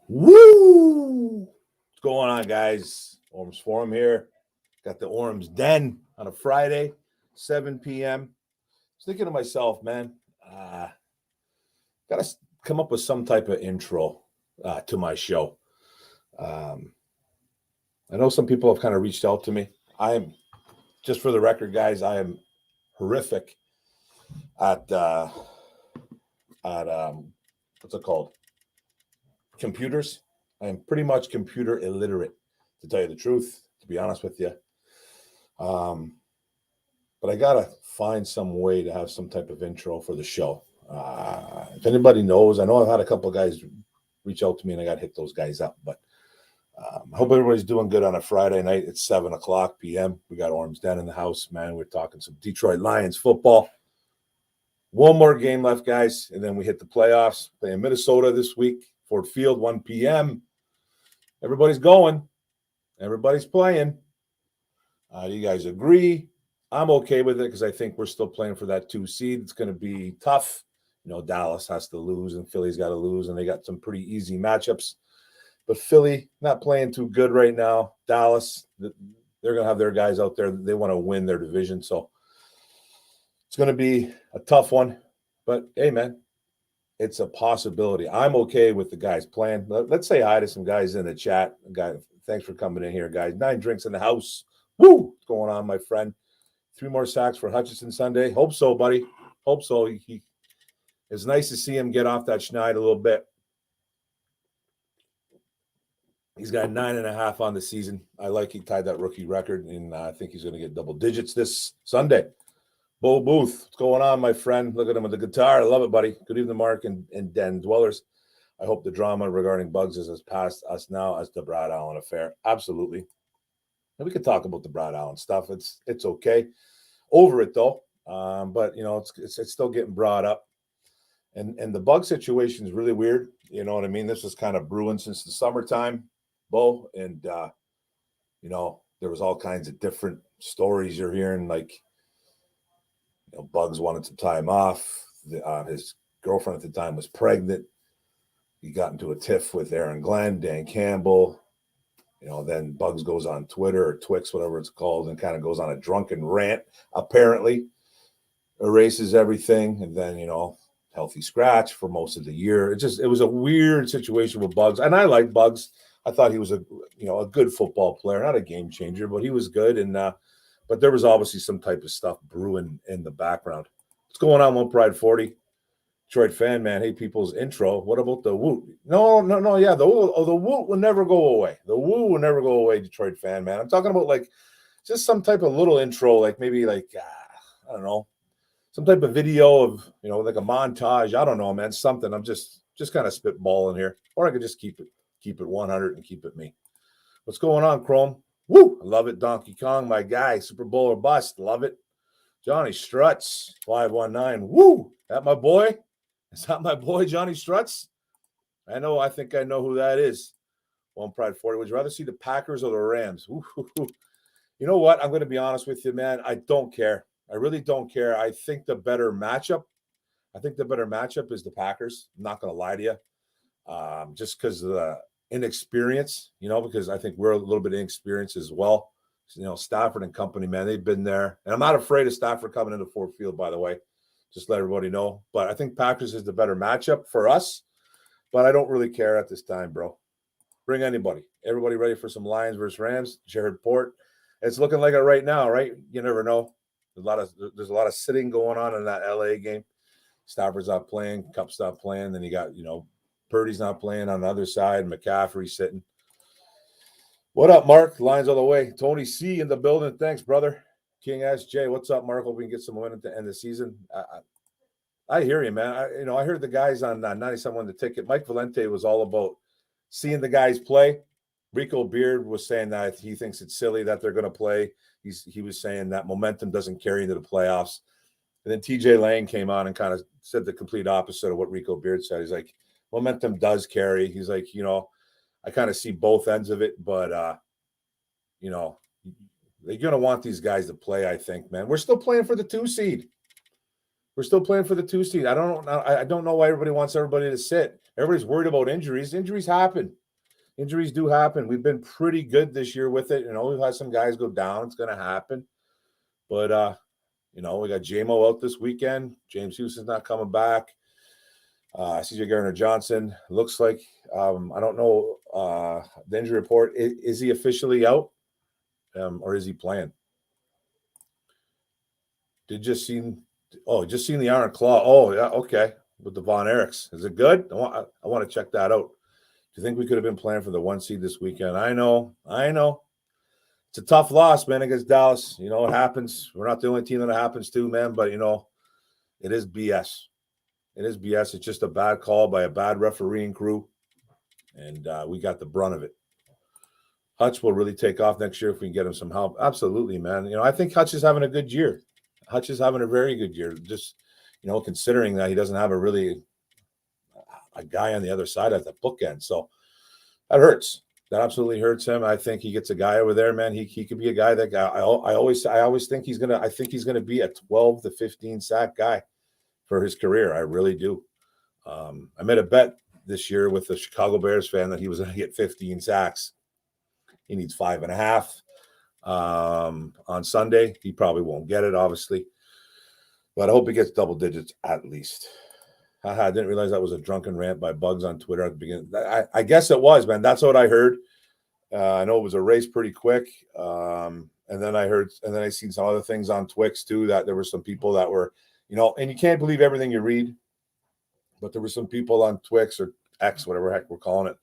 Woo! What's going on, guys? Orum's Forum here. Got the Orum's Den on a Friday, 7 p.m. I was thinking to myself, man, got to come up with some type of intro to my show. I know some people have kind of reached out to me. I am, just for the record, guys, I am horrific at what's it called? Computers. I am pretty much computer illiterate, to tell you the truth, to be honest with you. But I gotta find some way to have some type of intro for the show. If anybody knows, I know I've had a couple of guys reach out to me and I got to hit those guys up, but I hope everybody's doing good on a Friday night. It's 7 o'clock p.m. We got Orum's Den in the house, man. We're talking some Detroit Lions football. One more game left, guys, and then we hit the playoffs. Playing Minnesota this week. Ford Field, 1 p.m. Everybody's going. Everybody's playing. You guys agree? I'm okay with it because I think we're still playing for that 2 seed. It's going to be tough. You know, Dallas has to lose and Philly's got to lose, and they got some pretty easy matchups. But Philly, not playing too good right now. Dallas, they're going to have their guys out there. They want to win their division. So it's going to be a tough one. But, hey, man. It's a possibility. I'm okay with the guys playing. Let's say hi to some guys in the chat. Guys, thanks for coming in here, guys. 9 drinks in the house. Woo! What's going on, my friend? 3 more sacks for Hutchinson Sunday. Hope so, buddy. Hope so. It's nice to see him get off that schneid a little bit. He's got 9.5 on the season. I like he tied that rookie record, and I think he's going to get double digits this Sunday. Bo Booth, what's going on, my friend? Look at him with the guitar. I love it, buddy. Good evening, Mark and Den Dwellers. I hope the drama regarding Bugs is as past us now as the Brad Allen affair. Absolutely. And we could talk about the Brad Allen stuff. It's okay. Over it, though. But, you know, it's still getting brought up. And the Bug situation is really weird. You know what I mean? This was kind of brewing since the summertime, Bo. And, you know, there was all kinds of different stories you're hearing, like, you know, Bugs wanted some time off. His girlfriend at the time was pregnant. He got into a tiff with Aaron Glenn, Dan Campbell. You know, then Bugs goes on Twitter or Twix, whatever it's called, and kind of goes on a drunken rant, apparently. Erases everything. And then, you know, healthy scratch for most of the year. It was a weird situation with Bugs. And I like Bugs. I thought he was a good football player, not a game changer, but he was good. And, but there was obviously some type of stuff brewing in the background. What's going on, One Pride 40? Detroit fan, man. Hey, people's intro. What about the woo? No. Yeah, the woo. Oh, the woo will never go away. The woo will never go away, Detroit fan, man. I'm talking about like just some type of little intro, like maybe like, I don't know, some type of video of, you know, like a montage. I don't know, man. Something. I'm just kind of spitballing here. Or I could just keep it 100 and keep it me. What's going on, Chrome? Woo! I love it, Donkey Kong, my guy. Super Bowl or bust. Love it. Johnny Struts, 519. Woo! That my boy? Is that my boy, Johnny Struts? I think I know who that is. One Pride 40. Would you rather see the Packers or the Rams? Ooh. You know what? I'm going to be honest with you, man. I don't care. I really don't care. I think the better matchup is the Packers. I'm not going to lie to you. Just because of the inexperience, you know, because I think we're a little bit inexperienced as well. You know, Stafford and company, man, they've been there. And I'm not afraid of Stafford coming into Ford Field, by the way. Just let everybody know. But I think Packers is the better matchup for us. But I don't really care at this time, bro. Bring anybody. Everybody ready for some Lions versus Rams? Jared Port. It's looking like it right now, right? You never know. There's a lot of sitting going on in that LA game. Stafford's not playing. Kupp's not playing. Then you got, you know, Purdy's not playing on the other side. McCaffrey's sitting. What up, Mark? Lions all the way. Tony C in the building. Thanks, brother. King SJ. What's up, Mark? Hope we can get some win at the end of the season. I hear you, man. I heard the guys on 97 the ticket. Mike Valente was all about seeing the guys play. Rico Beard was saying that he thinks it's silly that they're going to play. He was saying that momentum doesn't carry into the playoffs. And then TJ Lang came on and kind of said the complete opposite of what Rico Beard said. He's like, momentum does carry. He's like, you know, I kind of see both ends of it, but, you know, they're going to want these guys to play, I think, man. We're still playing for the 2 seed. I don't know why everybody wants everybody to sit. Everybody's worried about injuries. Injuries happen. Injuries do happen. We've been pretty good this year with it. We've had some guys go down. It's going to happen. But, we got JMO out this weekend. James Houston's not coming back. CJ Gardner-Johnson looks like, I don't know the injury report. Is he officially out or is he playing? Just seen the Iron Claw. Oh, yeah, okay. With the Von Erichs. Is it good? I want to check that out. Do you think we could have been playing for the 1 seed this weekend? I know. It's a tough loss, man, against Dallas. It happens. We're not the only team that it happens to, man, but, it is BS. It is BS. It's just a bad call by a bad refereeing crew, and we got the brunt of it. Hutch will really take off next year if we can get him some help. Absolutely, man. I think Hutch is having a good year. Hutch is having a very good year, just, considering that he doesn't have a guy on the other side at the bookend. So that hurts. That absolutely hurts him. I think he gets a guy over there, man. He could be a guy that I always think he's gonna be a 12 to 15 sack guy for his career. I really do. I made a bet this year with the Chicago Bears fan that he was going to get 15 sacks. He needs 5.5 on Sunday. He probably won't get it, obviously, but I hope he gets double digits at least. I didn't realize that was a drunken rant by Bugs on Twitter at the beginning. I guess it was, man. That's what I heard. I know it was erased pretty quick. And then I seen some other things on Twix too, that there were some people that were, and you can't believe everything you read, but there were some people on Twix or X, whatever heck we're calling it,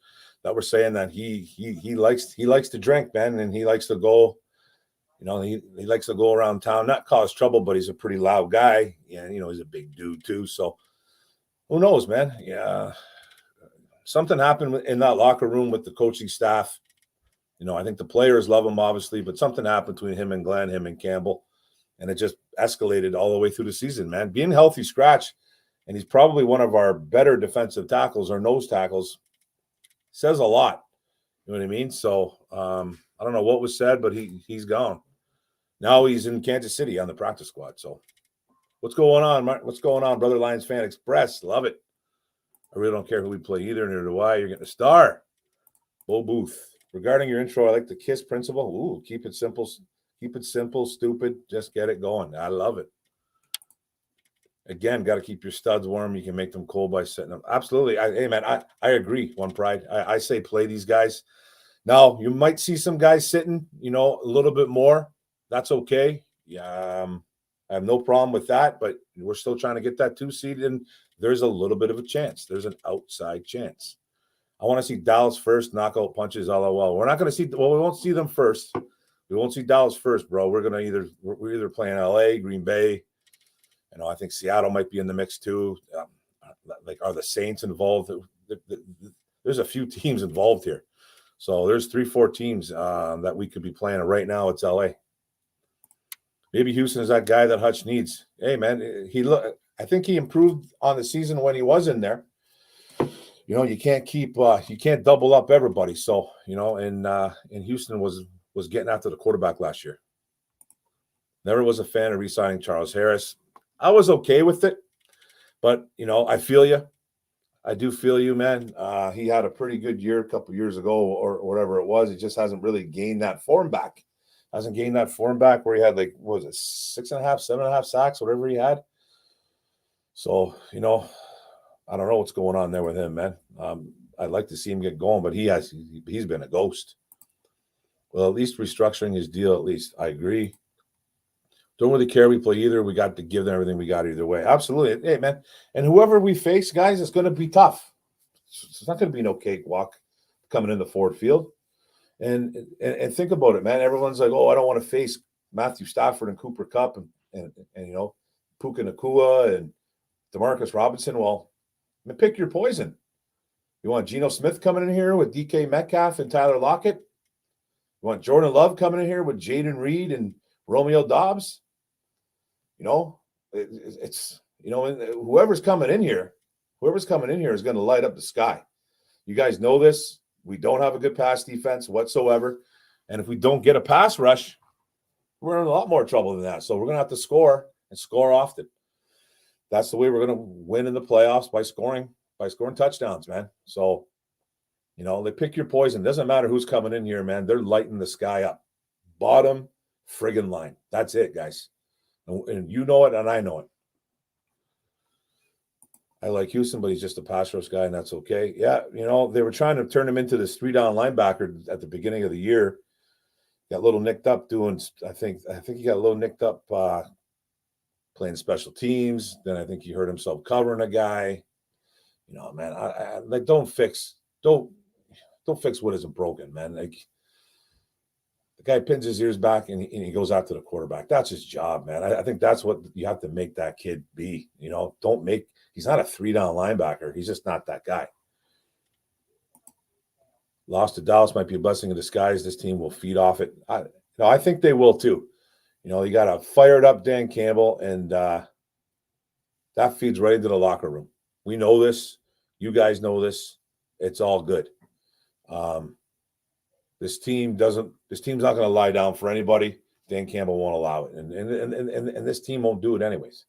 that were saying that he likes to drink, man, and he likes to go, he likes to go around town, not cause trouble, but he's a pretty loud guy, and he's a big dude too. So who knows, man? Yeah, something happened in that locker room with the coaching staff. I think the players love him, obviously, but something happened between him and Glenn, him and Campbell, and it just escalated all the way through the season, man. Being healthy scratch, and he's probably one of our better defensive tackles or nose tackles, says a lot. You know what I mean? So I don't know what was said, but he's gone. Now he's in Kansas City on the practice squad. So what's going on, Mark? What's going on, Brother Lions Fan Express? Love it. I really don't care who we play either, neither do I. You're getting a star. Bo Booth. Regarding your intro, I like the KISS principle. Ooh, keep it simple, stupid. Just get it going. I love it. Again, got to keep your studs warm. You can make them cold by setting them. Absolutely. Hey, man, I agree. One Pride. I say play these guys. Now, you might see some guys sitting, a little bit more. That's okay. Yeah, I have no problem with that, but we're still trying to get that 2 seed, and there's a little bit of a chance. There's an outside chance. I want to see Dallas first, knockout punches, LOL. We're not going to see. Well, we won't see them first. We won't see Dallas first, bro. We're either playing LA, Green Bay. I think Seattle might be in the mix too. Are the Saints involved? There's a few teams involved here, so there's 3-4 teams that we could be playing. Right now, it's LA. Maybe Houston is that guy that Hutch needs. Hey, man, I think he improved on the season when he was in there. You can't double up everybody. So, and Houston was getting after the quarterback last year. Never was a fan of re-signing Charles Harris. I was okay with it, but, I feel you. I do feel you, man. He had a pretty good year a couple years ago or whatever it was. He just hasn't really gained that form back. Hasn't gained that form back where he had 6.5, 7.5 sacks, whatever he had. So, I don't know what's going on there with him, man. I'd like to see him get going, but he's been a ghost. Well, at least restructuring his deal, at least. I agree. Don't really care we play either. We got to give them everything we got either way. Absolutely. Hey, man. And whoever we face, guys, it's going to be tough. It's not going to be no cakewalk coming in the Ford Field. And think about it, man. Everyone's like, oh, I don't want to face Matthew Stafford and Cooper Kupp and Puka Nacua and Demarcus Robinson. Well, pick your poison. You want Geno Smith coming in here with DK Metcalf and Tyler Lockett? You want Jordan Love coming in here with Jaden Reed and Romeo Dobbs? It's whoever's coming in here is going to light up the sky. You guys know this. We don't have a good pass defense whatsoever. And if we don't get a pass rush, we're in a lot more trouble than that. So we're going to have to score and score often. That's the way we're going to win in the playoffs, by scoring by scoring touchdowns, man. So, they pick your poison. Doesn't matter who's coming in here, man. They're lighting the sky up. Bottom friggin' line. That's it, guys. And you know it, and I know it. I like Houston, but he's just a pass rush guy, and that's okay. Yeah, they were trying to turn him into this 3-down linebacker at the beginning of the year. Got a little nicked up doing. I think he got a little nicked up playing special teams. Then I think he hurt himself covering a guy. Man, I like don't fix what isn't broken, man. Like the guy pins his ears back and he goes after the quarterback. That's his job, man. I think that's what you have to make that kid be. He's not a 3-down linebacker. He's just not that guy. Loss to Dallas might be a blessing in disguise. This team will feed off it. I think they will too. You got a fired up Dan Campbell, and that feeds right into the locker room. We know this. You guys know this. It's all good. This team's not going to lie down for anybody. Dan Campbell won't allow it, and this team won't do it anyways.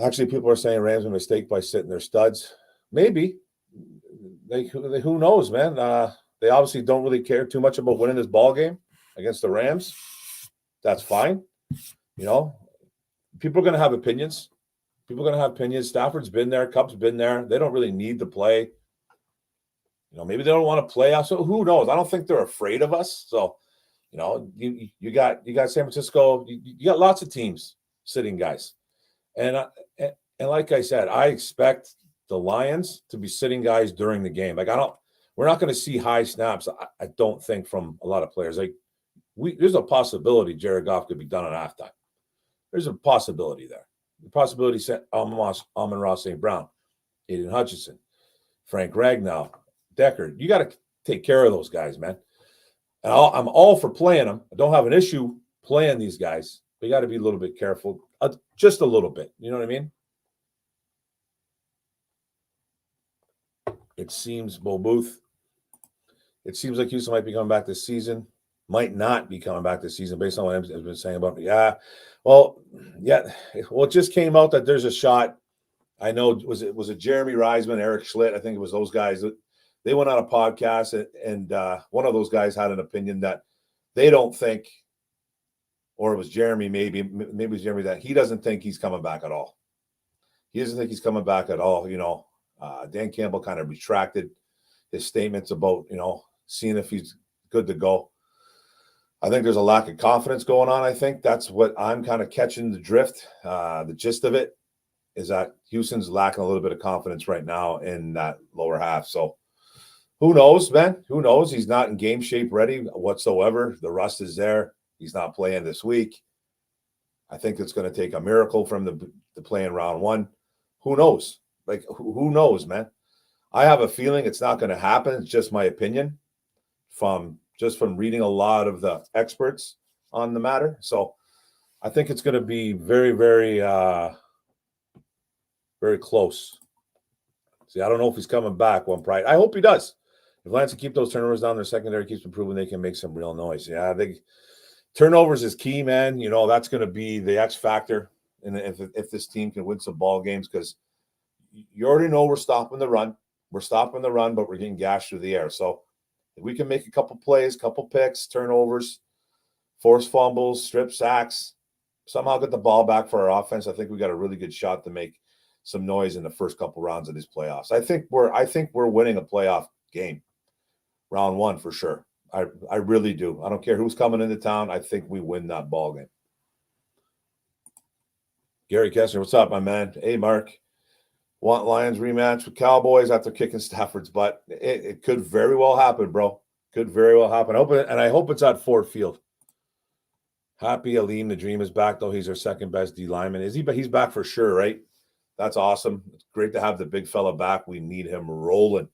Actually, people are saying Rams made a mistake by sitting their studs. Maybe. Who knows, man? They obviously don't really care too much about winning this ball game against the Rams. That's fine. People are going to have opinions. Stafford's been there. Cup's been there. They don't really need to play. Maybe they don't want to play us. So who knows? I don't think they're afraid of us. So, you got San Francisco. You got lots of teams sitting guys, and like I said, I expect the Lions to be sitting guys during the game. Like we're not going to see high snaps. I don't think from a lot of players. Like there's a possibility Jared Goff could be done at halftime. There's a possibility there. The possibility sent Amon-Ra St. Brown, Aiden Hutchinson, Frank Ragnow, Decker. You got to take care of those guys, man. And I'm all for playing them. I don't have an issue playing these guys. But you got to be a little bit careful, just a little bit. You know what I mean? It seems, Bo Booth, it seems like Houston might be coming back this season. Might not be coming back this season based on what I've been saying about me. Well, it just came out that there's a shot. I know, was it Jeremy Reisman, Eric Schlitt? I think it was those guys. They went on a podcast, and one of those guys had an opinion that they don't think, or it was Jeremy, maybe it was Jeremy, that he doesn't think he's coming back at all. He doesn't think he's coming back at all. Dan Campbell kind of retracted his statements about, seeing if he's good to go. I think there's a lack of confidence going on. I think that's what I'm kind of catching the drift. The gist of it is that Houston's lacking a little bit of confidence right now in that lower half. So who knows, man? Who knows? He's not in game shape ready whatsoever. The rust is there. He's not playing this week. I think it's going to take a miracle from the play in round one. Who knows? Like, who knows, man? I have a feeling it's not going to happen. It's just my opinion from reading a lot of the experts on the matter. So I think it's going to be very, very, very close. See, I don't know if he's coming back one pride. I hope he does. If Lance can keep those turnovers down, their secondary keeps improving, they can make some real noise. Yeah, I think turnovers is key, man. That's going to be the X factor. And if this team can win some ball games, because you already know we're stopping the run. We're stopping the run, but we're getting gashed through the air. So if we can make a couple plays, couple picks, turnovers, force fumbles, strip sacks, somehow get the ball back for our offense, I think we got a really good shot to make some noise in the first couple rounds of these playoffs. I think we're winning a playoff game, round one for sure. I really do. I don't care who's coming into town. I think we win that ball game. Gary Kessler, what's up, my man? Hey, Mark. Want Lions rematch with Cowboys after kicking Stafford's butt? It could very well happen, bro. Could very well happen. I hope it's at Ford Field. Happy Aleem, the dream is back, though. He's our second best D lineman. Is he? But he's back for sure, right? That's awesome. It's great to have the big fella back. We need him rolling.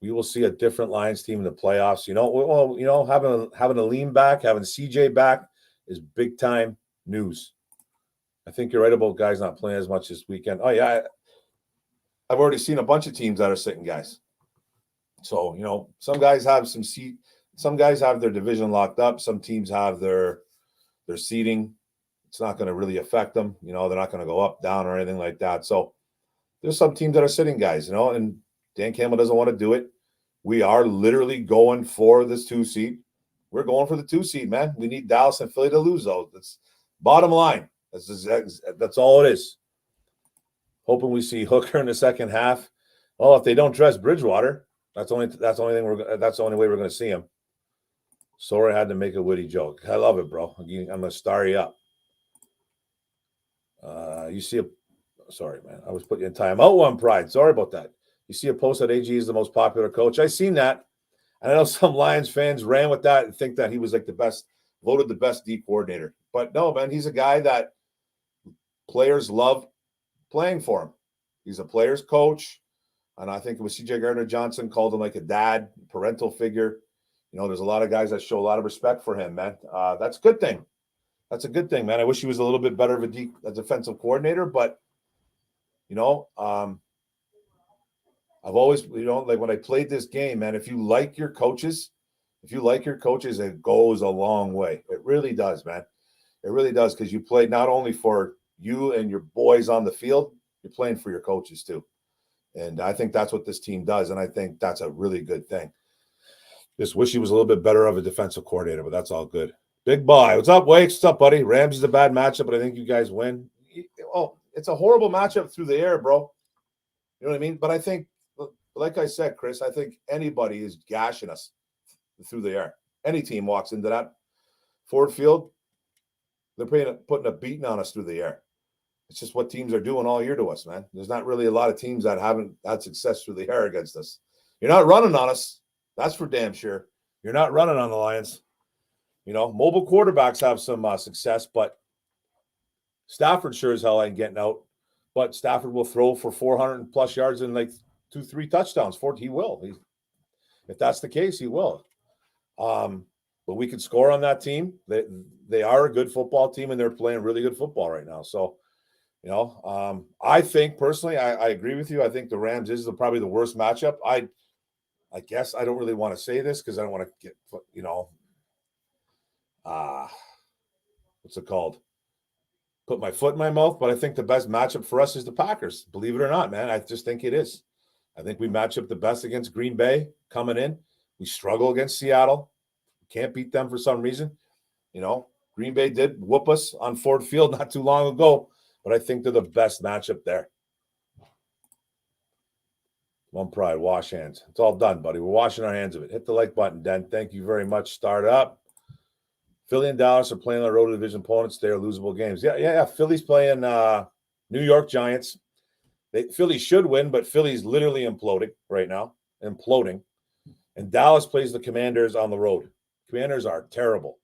We will see a different Lions team in the playoffs. Having Aleem back, having CJ back is big time news. I think you're right about guys not playing as much this weekend. Oh, yeah. I've already seen a bunch of teams that are sitting guys. So, some guys have some guys have their division locked up. Some teams have their seeding. It's not going to really affect them. They're not going to go up, down, or anything like that. So there's some teams that are sitting guys, and Dan Campbell doesn't want to do it. We are literally going for this 2 seed. We're going for the 2 seed, man. We need Dallas and Philly to lose, though. That's bottom line. That's all it is. Hoping we see Hooker in the second half. Well, if they don't dress Bridgewater, that's the only way we're going to see him. Sorry, I had to make a witty joke. I love it, bro. I'm going to star you up. Sorry, man. I was putting you in timeout one pride. Sorry about that. You see a post that AG is the most popular coach. I seen that. And I know some Lions fans ran with that and think that he was like voted the best D coordinator. But no, man, he's a guy that players love playing for him. He's a player's coach. And I think it was CJ Gardner-Johnson called him like a dad, parental figure. There's a lot of guys that show a lot of respect for him, man. That's a good thing. That's a good thing, man. I wish he was a little bit better of a defensive coordinator, but, I've always, like when I played this game, man, if you like your coaches, it goes a long way. It really does, man. It really does, because you play not only for you and your boys on the field, you're playing for your coaches too. And I think that's what this team does, and I think that's a really good thing. Just wish he was a little bit better of a defensive coordinator, but that's all good. Big boy. What's up, Wakes? What's up, buddy? Rams is a bad matchup, but I think you guys win. Oh, it's a horrible matchup through the air, bro. You know what I mean? But I think, like I said, Chris, I think anybody is gashing us through the air. Any team walks into that Ford Field, they're putting a beating on us through the air. It's just what teams are doing all year to us, man. There's not really a lot of teams that haven't had success through the air against us. You're not running on us. That's for damn sure. You're not running on the Lions. Mobile quarterbacks have some success, but Stafford sure as hell ain't getting out. But Stafford will throw for 400 plus yards and like 2-3 touchdowns. He will. If that's the case, he will. But we could score on that team. They are a good football team, and they're playing really good football right now. So, I think personally, I agree with you. I think the Rams is probably the worst matchup. I guess I don't really want to say this because I don't want to get, what's it called? Put my foot in my mouth. But I think the best matchup for us is the Packers. Believe it or not, man. I just think it is. I think we match up the best against Green Bay coming in. We struggle against Seattle. Can't beat them for some reason. Green Bay did whoop us on Ford Field not too long ago, but I think they're the best matchup there. One pride, wash hands. It's all done, buddy. We're washing our hands of it. Hit the like button, Den. Thank you very much. Start up. Philly and Dallas are playing their road division opponents. They are losable games. Yeah. Philly's playing New York Giants. Philly should win, but Philly's literally imploding right now. Imploding. And Dallas plays the Commanders on the road. Commanders are terrible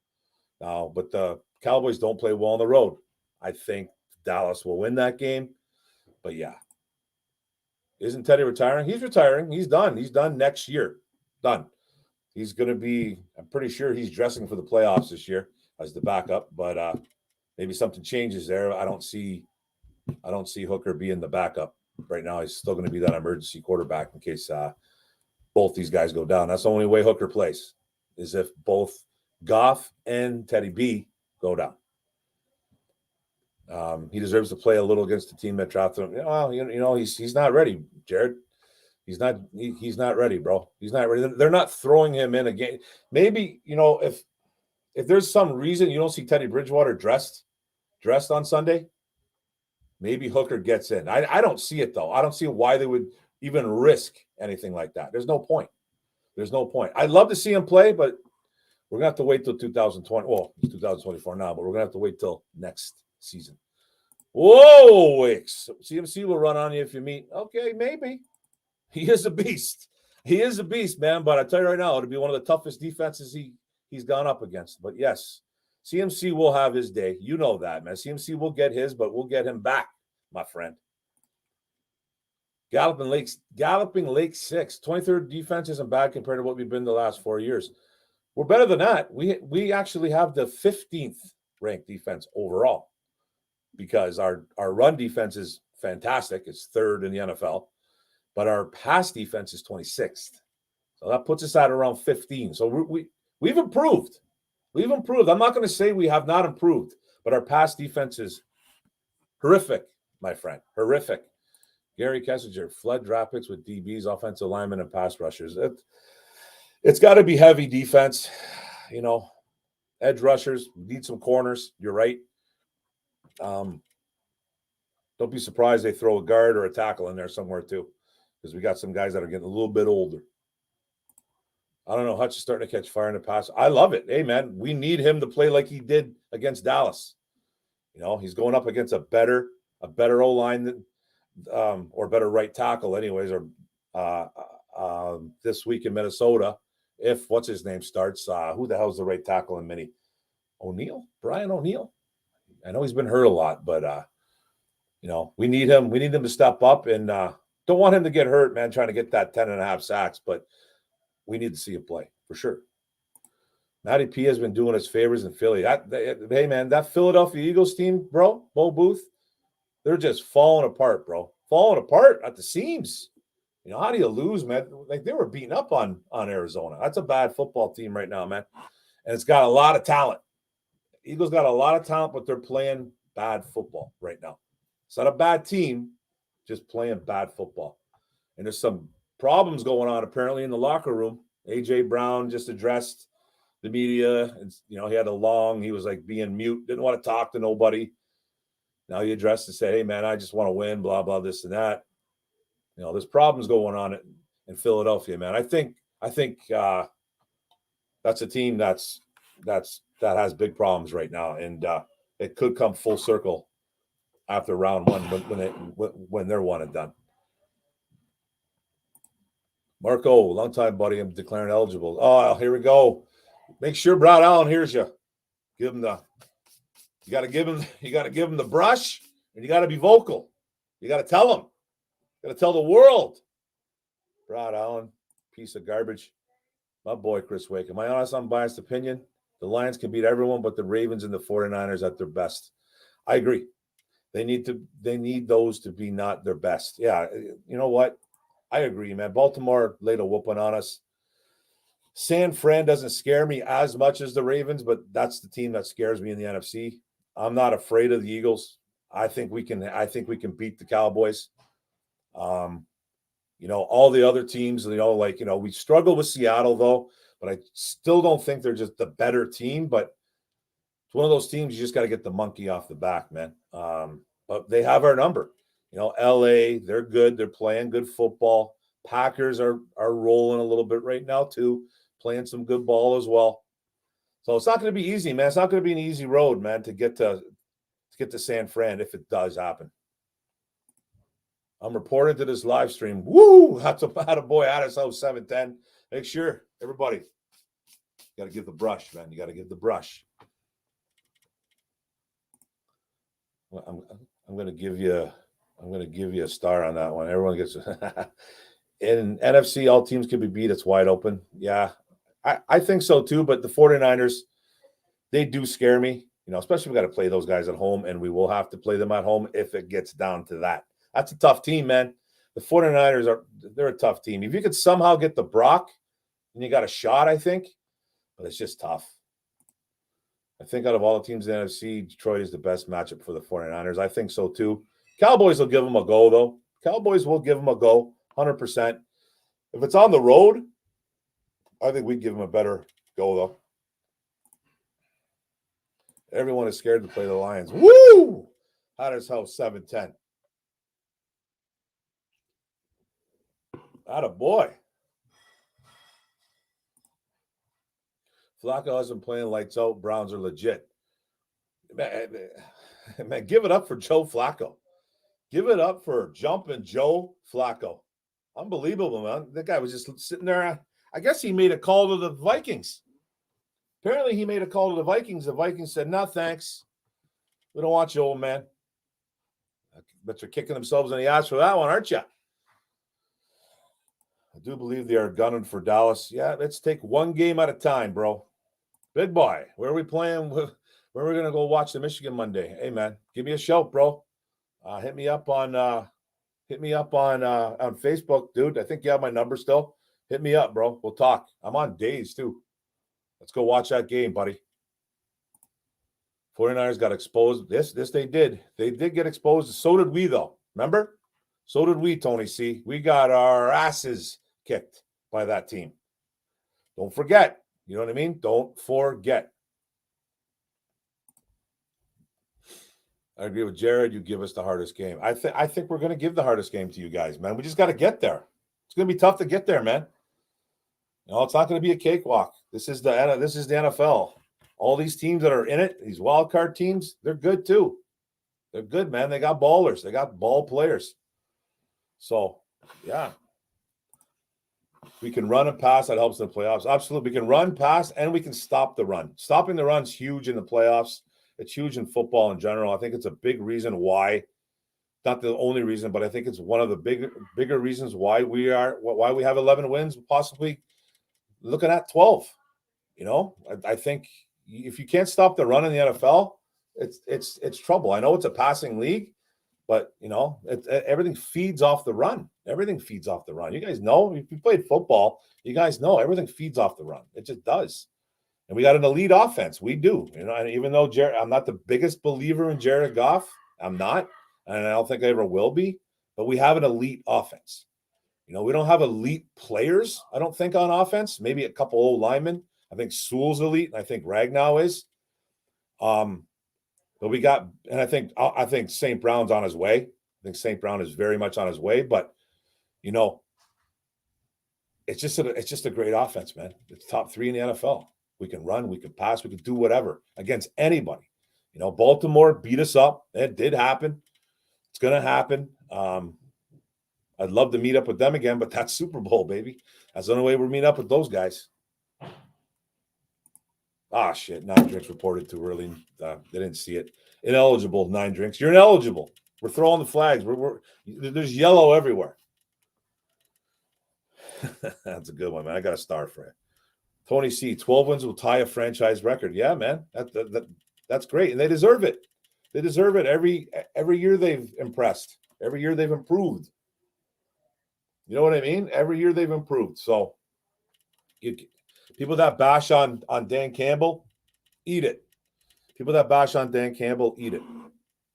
now, but the Cowboys don't play well on the road. I think Dallas will win that game. But yeah. Isn't Teddy retiring? He's retiring. He's done. He's done next year. Done. He's going to be, I'm pretty sure he's dressing for the playoffs this year as the backup, but maybe something changes there. I don't see Hooker being the backup right now. He's still going to be that emergency quarterback in case both these guys go down. That's the only way Hooker plays, is if both Goff and Teddy B go down. He deserves to play a little against the team that drafted him. Well, he's not ready, Jared. He's not ready, bro. He's not ready. They're not throwing him in again. Maybe, if there's some reason you don't see Teddy Bridgewater dressed on Sunday, maybe Hooker gets in. I don't see it, though. I don't see why they would even risk anything like that. There's no point. I'd love to see him play, but we're going to have to wait till 2020. Well, it's 2024 now, but we're going to have to wait till next season. Whoa, Wicks. CMC will run on you if you meet. Okay, maybe. He is a beast. He is a beast, man. But I tell you right now, it'll be one of the toughest defenses he's gone up against. But yes, CMC will have his day. You know that, man. CMC will get his, but we'll get him back, my friend. Galloping Lake 6. 23rd defense isn't bad compared to what we've been the last 4 years. We're better than that. We actually have the 15th ranked defense overall because our run defense is fantastic. It's third in the NFL. But our pass defense is 26th. So that puts us at around 15. So we've improved. We've improved. I'm not going to say we have not improved, but our pass defense is horrific, my friend. Horrific. Gary Kessinger, flood draft picks with DBs, offensive linemen, and pass rushers. It's got to be heavy defense. Edge rushers, need some corners. You're right. Don't be surprised they throw a guard or a tackle in there somewhere too, because we got some guys that are getting a little bit older. I don't know. Hutch is starting to catch fire in the pass. I love it. Hey, man, we need him to play like he did against Dallas. He's going up against a better O-line than, or better right tackle anyways, or this week in Minnesota. If what's his name starts, who the hell's the right tackle in Mini? Brian O'Neill. I know he's been hurt a lot, but we need him. We need him to step up, and don't want him to get hurt, man, trying to get that 10.5 sacks, but we need to see him play for sure. Matty P has been doing us favors in Philly. Hey, man, that Philadelphia Eagles team, bro, Bo Booth, they're just falling apart, bro. Falling apart at the seams. How do you lose, man? Like, they were beating up on Arizona. That's a bad football team right now, man. And it's got a lot of talent. Eagles got a lot of talent, but they're playing bad football right now. It's not a bad team, just playing bad football. And there's some problems going on apparently in the locker room. A.J. Brown just addressed the media. And, he was like being mute, didn't want to talk to nobody. Now he addressed and said, hey, man, I just want to win, blah, blah, this and that. There's problems going on in Philadelphia, man. I think that's a team that has big problems right now, and it could come full circle after round one when they're one and done. Marco, long time buddy, I'm declaring eligible. Oh, here we go. Make sure Brad Allen hears you. You got to give him the brush, and you got to be vocal. You got to tell him. You got to tell the world. Brad Allen, piece of garbage. My boy, Chris Wake. In my honest, unbiased opinion, the Lions can beat everyone but the Ravens and the 49ers at their best. I agree. They need those to be not their best. Yeah, you know what? I agree, man. Baltimore laid a whooping on us. San Fran doesn't scare me as much as the Ravens, but that's the team that scares me in the NFC. I'm not afraid of the Eagles. I think we can beat the Cowboys. All the other teams, we struggle with Seattle though, but I still don't think they're just the better team, but it's one of those teams you just got to get the monkey off the back, man. But they have our number. LA, they're good. They're playing good football. Packers are rolling a little bit right now too, playing some good ball as well. So it's not going to be easy, man. It's not going to be an easy road, man, to get to San Fran if it does happen. I'm reporting to this live stream. Woo! That's a boy out of house 710. Make sure, everybody, you got to give the brush, man. You got to give the brush. Well, I'm going to give you a star on that one. Everyone gets in NFC, all teams can be beat. It's wide open. Yeah, I think so too. But the 49ers, they do scare me. Especially we got to play those guys at home, and we will have to play them at home if it gets down to that. That's a tough team, man. The 49ers they're a tough team. If you could somehow get the Brock, then you got a shot, I think. But it's just tough. I think out of all the teams in the NFC, Detroit is the best matchup for the 49ers. I think so too. Cowboys will give them a go, though. Cowboys will give them a go, 100%. If it's on the road, I think we'd give them a better go, though. Everyone is scared to play the Lions. Woo! Hot as hell, 7-10. Atta boy. Flacco hasn't playing lights out. Browns are legit. Man, give it up for Joe Flacco. Give it up for jumping Joe Flacco. Unbelievable, man. That guy was just sitting there. I guess he made a call to the Vikings. Apparently, he made a call to the Vikings. The Vikings said, no, thanks. We don't want you, old man. But they're kicking themselves in the ass for that one, aren't you? I do believe they are gunning for Dallas. Yeah, let's take one game at a time, bro. Big boy, where are we playing? Where are we going to go watch the Michigan Monday? Hey, man, give me a shout, bro. Hit me up on Facebook, dude. I think you have my number still. Hit me up, bro. We'll talk. I'm on days, too. Let's go watch that game, buddy. 49ers got exposed. This they did. They did get exposed. So did we, though. Remember? So did we, Tony C. We got our asses kicked by that team. Don't forget. You know what I mean? Don't forget. I agree with Jared. You give us the hardest game. I think we're going to give the hardest game to you guys, man. We just got to get there. It's going to be tough to get there, man. No, it's not going to be a cakewalk. This is the NFL. All these teams that are in it, these wild card teams, they're good too. They're good, man. They got ballers. They got ball players. So, yeah. We can run and pass. That helps in the playoffs. Absolutely. We can run, pass, and we can stop the run. Stopping the run's huge in the playoffs. It's huge in football in general. I think it's a big reason why, not the only reason, but I think it's one of the bigger reasons why we have 11 wins, possibly looking at 12. You know, I think if you can't stop the run in the NFL, it's trouble. I know it's a passing league, but you know, everything feeds off the run. Everything feeds off the run. You guys know, if you played football, you guys know everything feeds off the run. It just does. And we got an elite offense. We do. You know, and even though I'm not the biggest believer in Jared Goff, I'm not, and I don't think I ever will be, but we have an elite offense. You know, we don't have elite players, I don't think, on offense. Maybe a couple old linemen. I think Sewell's elite, and I think Ragnow is. But we got, and I think St. Brown's on his way. I think St. Brown is very much on his way, but you know, it's just a great offense, man. It's top 3 in the NFL. We can run, we can pass, we can do whatever against anybody. You know, Baltimore beat us up. It did happen. It's going to happen. I'd love to meet up with them again, but that's Super Bowl, baby. That's the only way we're meeting up with those guys. Ah, shit. 9 drinks reported too early. They didn't see it. Ineligible, 9 drinks. You're ineligible. We're throwing the flags. There's yellow everywhere. That's a good one, man. I got a star for it. Tony C, 12 wins will tie a franchise record. Yeah, man. That's great. And they deserve it. They deserve it. Every year they've impressed. Every year they've improved. You know what I mean? Every year they've improved. So people that bash on Dan Campbell, eat it. People that bash on Dan Campbell, eat it.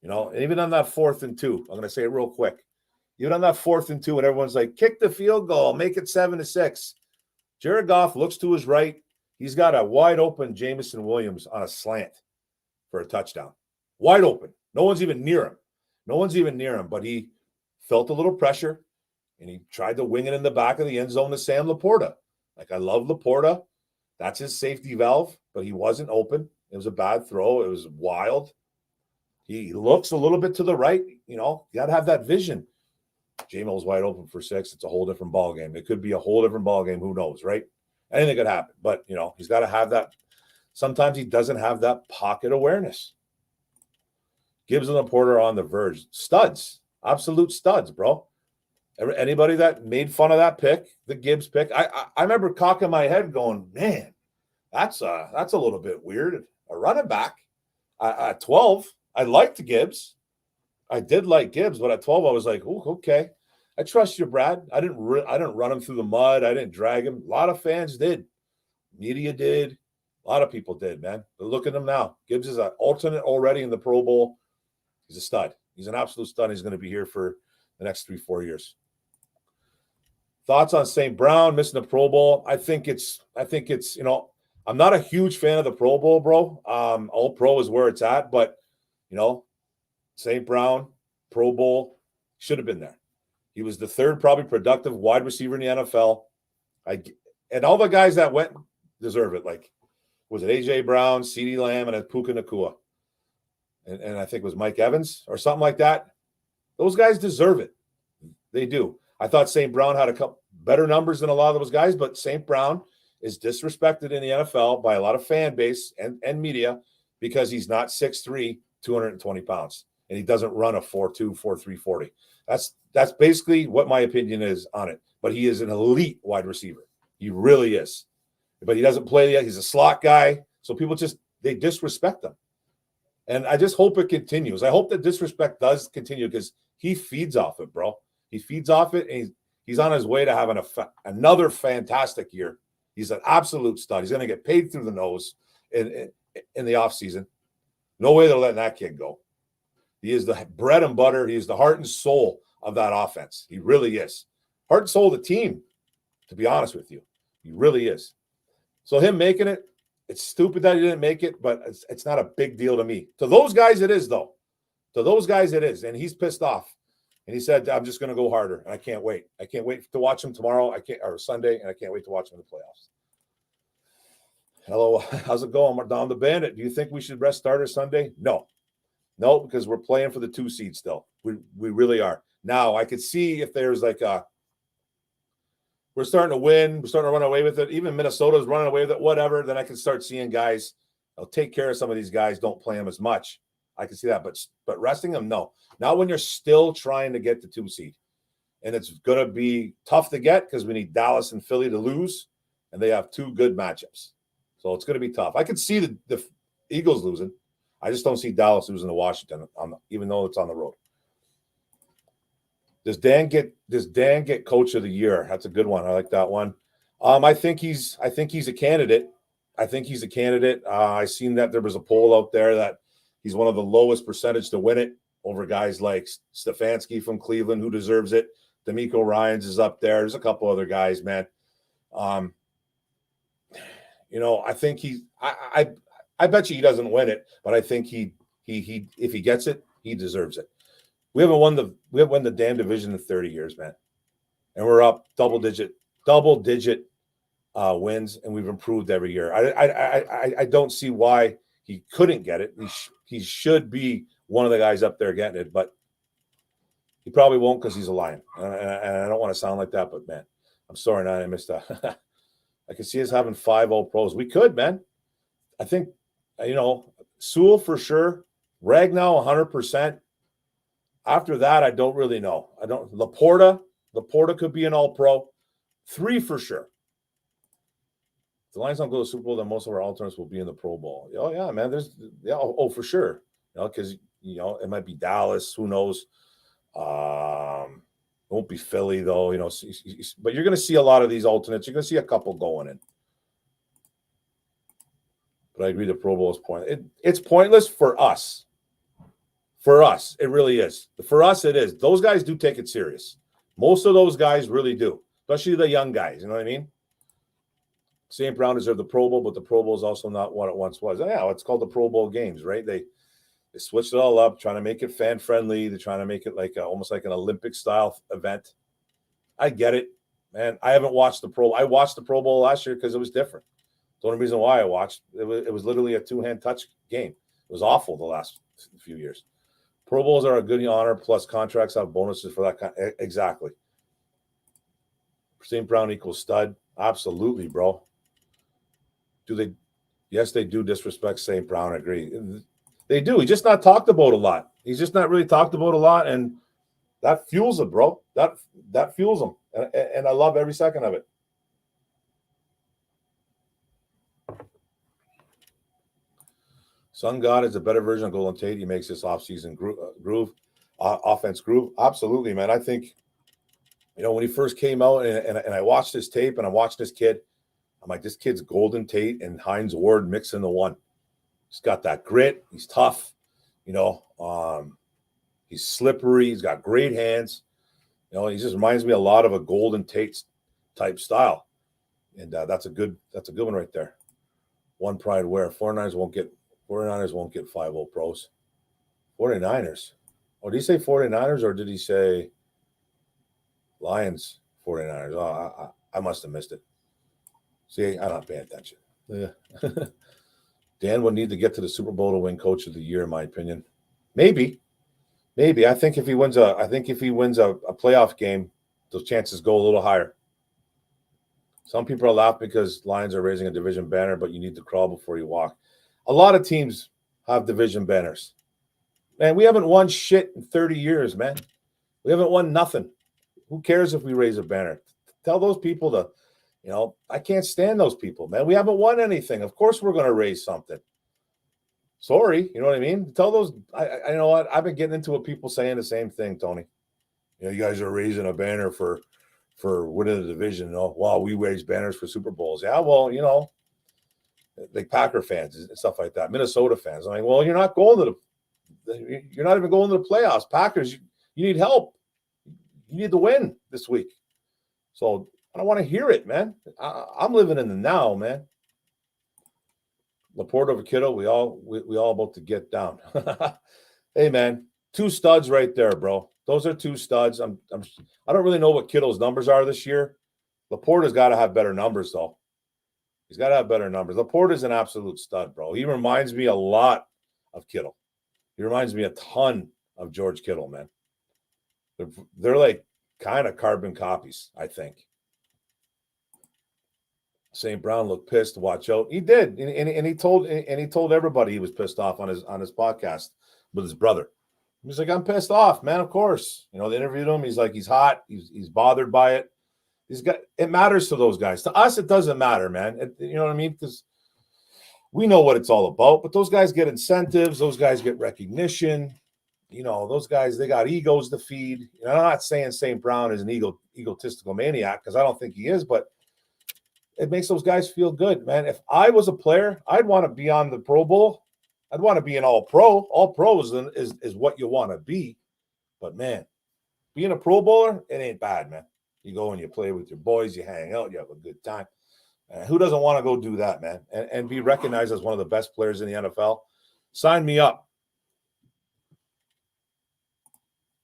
You know, and even on that 4th and 2, I'm going to say it real quick. Even on that 4th and 2, and everyone's like, kick the field goal, make it 7-6. Jared Goff looks to his right. He's got a wide open Jameson Williams on a slant for a touchdown. Wide open. No one's even near him. But he felt a little pressure, and he tried to wing it in the back of the end zone to Sam Laporta. Like, I love Laporta. That's his safety valve, but he wasn't open. It was a bad throw. It was wild. He looks a little bit to the right. You know, you got to have that vision. J-Mill's wide open for 6. It's a whole different ballgame. It could be a whole different ballgame. Who knows, right? Anything could happen. But, you know, he's got to have that. Sometimes he doesn't have that pocket awareness. Gibbs and Laporta are on the verge. Studs. Absolute studs, bro. Anybody that made fun of that pick, the Gibbs pick, I remember cocking my head going, man, that's a little bit weird. A running back at 12, I liked Gibbs. I did like Gibbs, but at 12, I was like, oh, okay. I trust you, Brad. I didn't run him through the mud. I didn't drag him. A lot of fans did. Media did. A lot of people did, man. But look at him now. Gibbs is an alternate already in the Pro Bowl. He's a stud. He's an absolute stud. He's going to be here for the next 3-4 years. Thoughts on St. Brown missing the Pro Bowl? I think it's, you know, I'm not a huge fan of the Pro Bowl, bro. All Pro is where it's at, but, you know, St. Brown, Pro Bowl, should have been there. He was the 3rd probably productive wide receiver in the NFL. And all the guys that went deserve it. Like, was it A.J. Brown, CeeDee Lamb, and Puka Nacua? And I think it was Mike Evans or something like that. Those guys deserve it. They do. I thought St. Brown had a couple better numbers than a lot of those guys, but St. Brown is disrespected in the NFL by a lot of fan base and media because he's not 6'3", 220 pounds. And he doesn't run a 4.2, 4.3 40. That's basically what my opinion is on it. But he is an elite wide receiver. He really is. But he doesn't play yet. He's a slot guy. So people they disrespect him. And I just hope it continues. I hope that disrespect does continue because he feeds off it, bro. He feeds off it, and he's on his way to having another fantastic year. He's an absolute stud. He's going to get paid through the nose in the offseason. No way they're letting that kid go. He is the bread and butter. He is the heart and soul of that offense. He really is. Heart and soul of the team, to be honest with you. He really is. So him making it, it's stupid that he didn't make it, but it's not a big deal to me. To those guys, it is, though. To those guys, it is. And he's pissed off. And he said, I'm just going to go harder. And I can't wait. I can't wait to watch him tomorrow or Sunday, and I can't wait to watch him in the playoffs. Hello, how's it going? We're down the Bandit. Do you think we should rest starters Sunday? No, because we're playing for the 2 seed still. We really are. Now, I could see if there's like we're starting to win, we're starting to run away with it. Even Minnesota's running away with it, whatever. Then I can start seeing guys, I'll take care of some of these guys, don't play them as much. I can see that, but resting them, no. Not when you're still trying to get the 2 seed. And it's going to be tough to get because we need Dallas and Philly to lose, and they have 2 good matchups. So it's going to be tough. I could see the Eagles losing. I just don't see Dallas losing to Washington, even though it's on the road. Does Dan get Coach of the Year? That's a good one. I like that one. I think he's a candidate. I seen that there was a poll out there that he's one of the lowest percentage to win it over guys like Stefanski from Cleveland, who deserves it. D'Amico Ryans is up there. There's a couple other guys, man. I think I bet you he doesn't win it, but I think he if he gets it, he deserves it. We haven't won the damn division in 30 years, man. And we're up double digit wins, and we've improved every year. I don't see why he couldn't get it. He should be one of the guys up there getting it, but he probably won't because he's a Lion. And I don't want to sound like that, but man, I'm sorry, now I missed that. I could see us having 5 All-Pros. We could, man. I think, Sewell for sure. Ragnow 100%. After that, I don't really know. Laporta could be an All-Pro. 3 for sure. If the Lions don't go to the Super Bowl, then most of our alternates will be in the Pro Bowl. Oh, yeah, man. For sure. Because, it might be Dallas. Who knows? It won't be Philly, though, but you're going to see a lot of these alternates. You're going to see a couple going in. But I agree the Pro Bowl is pointless. It's pointless for us. For us, it really is. For us, it is. Those guys do take it serious. Most of those guys really do, especially the young guys. You know what I mean? St. Brown deserved the Pro Bowl, but the Pro Bowl is also not what it once was. Yeah, it's called the Pro Bowl games, right? They switched it all up, trying to make it fan-friendly. They're trying to make it like almost like an Olympic-style event. I get it, man. I haven't watched the Pro Bowl. I watched the Pro Bowl last year because it was different. The only reason why I watched it was literally a 2-hand touch game. It was awful the last few years. Pro Bowls are a good honor, plus contracts have bonuses for that kind. Exactly. St. Brown equals stud. Absolutely, bro. Yes, they do disrespect St. Brown. I agree. They do. He's just not talked about a lot. He's just not really talked about a lot, and that fuels him, bro. That fuels him, and I love every second of it. Sun God is a better version of Golden Tate. He makes this offseason offense groove. Absolutely, man. I think, when he first came out and I watched this tape and I watched this kid, I'm like, this kid's Golden Tate and Hines Ward mixed into one. He's got that grit. He's tough. He's slippery. He's got great hands. He just reminds me a lot of a Golden Tate type style. And that's a good one right there. One pride where 49ers won't get 5 All-Pros. 49ers. Oh, did he say 49ers or did he say Lions 49ers? Oh, I must have missed it. See, I'm not paying attention. Yeah. Dan would need to get to the Super Bowl to win Coach of the Year, in my opinion. Maybe. I think if he wins a playoff game, those chances go a little higher. Some people are laughing because Lions are raising a division banner, but you need to crawl before you walk. A lot of teams have division banners. Man, we haven't won shit in 30 years, man. We haven't won nothing. Who cares if we raise a banner? Tell those people to, I can't stand those people, man. We haven't won anything. Of course we're going to raise something. Sorry, you know what I mean? Tell those, I know what, I've been getting into it, people saying the same thing, Tony. You guys are raising a banner for winning the division. Wow, we raise banners for Super Bowls. Yeah, well, like Packer fans and stuff like that, Minnesota fans. I'm like, well, you're not even going to the playoffs. Packers, you need help. you need to win this week. So I don't want to hear it, man. I'm living in the now, man. Laporte over Kittle, we all about to get down. Hey, man, 2 studs right there, bro. Those are 2 studs. I don't really know what Kittle's numbers are this year. Laporte has got to have better numbers, though. He's got to have better numbers. Laporte is an absolute stud, bro. He reminds me a lot of Kittle. He reminds me a ton of George Kittle, man. They're like kind of carbon copies, I think. St. Brown looked pissed. Watch out. He did, and he told everybody he was pissed off on his podcast with his brother. He's like, I'm pissed off, man. Of course, they interviewed him. He's like, he's hot. He's bothered by it. It matters to those guys. To us, it doesn't matter, man. You know what I mean? Because we know what it's all about. But those guys get incentives. Those guys get recognition. Those guys, they got egos to feed. I'm not saying St. Brown is an egotistical maniac, because I don't think he is, but it makes those guys feel good, man. If I was a player, I'd want to be on the Pro Bowl. I'd want to be an All-Pro. All-Pro is what you want to be. But, man, being a Pro Bowler, it ain't bad, man. You go and you play with your boys, you hang out, you have a good time. Who doesn't want to go do that, man? And be recognized as one of the best players in the NFL? Sign me up.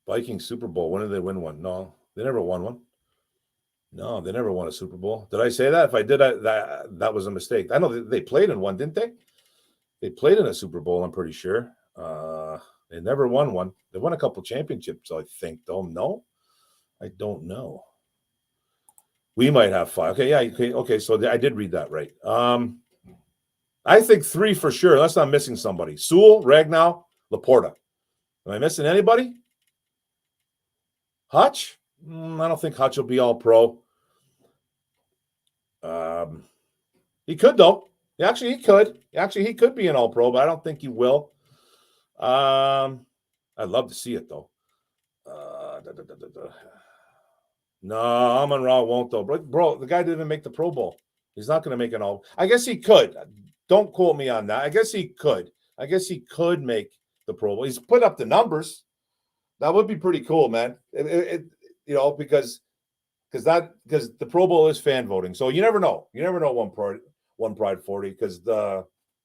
Vikings Super Bowl. When did they win one? No, they never won one. No, they never won a Super Bowl. Did I say that? If I did, that was a mistake. I know they played in one, didn't they? They played in a Super Bowl, I'm pretty sure. They never won one. They won a couple championships, I think, though. No, I don't know. We might have 5. Okay, yeah, okay. So I did read that right. I think 3 for sure, unless I'm missing somebody. Sewell, Ragnow, Laporta. Am I missing anybody? Hutch? I don't think Hutch will be All-Pro. He could, though. He could. He could be an All-Pro, but I don't think he will. I'd love to see it, though. No, Amon-Ra won't, though. Bro, the guy didn't even make the Pro Bowl. He's not going to make an All. I guess he could. Don't quote me on that. I guess he could. I guess he could make the Pro Bowl. He's put up the numbers. That would be pretty cool, man. Because the Pro Bowl is fan voting. So you never know. You never know one Pride 40, because the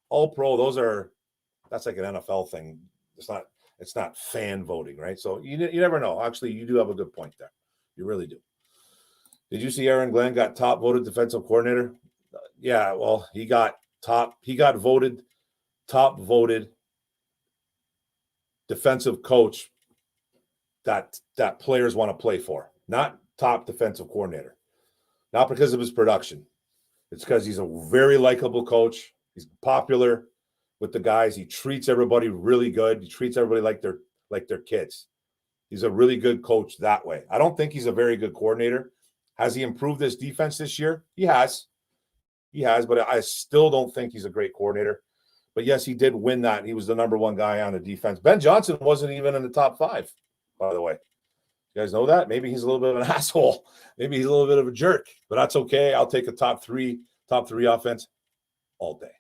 All-Pro, that's like an NFL thing. It's not fan voting, right? So you never know. Actually, you do have a good point there. You really do. Did you see Aaron Glenn got top voted defensive coordinator? Yeah, well, he got voted top voted defensive coach that players want to play for, not top defensive coordinator. Not because of his production. It's because he's a very likable coach. He's popular with the guys. He treats everybody really good. He treats everybody like their kids. He's a really good coach that way. I don't think he's a very good coordinator. Has he improved his defense this year? He has. But I still don't think he's a great coordinator. But yes, he did win that. He was the number 1 guy on the defense. Ben Johnson wasn't even in the top 5, by the way. You guys know that? Maybe he's a little bit of an asshole. Maybe he's a little bit of a jerk. But that's okay. I'll take a top three offense all day.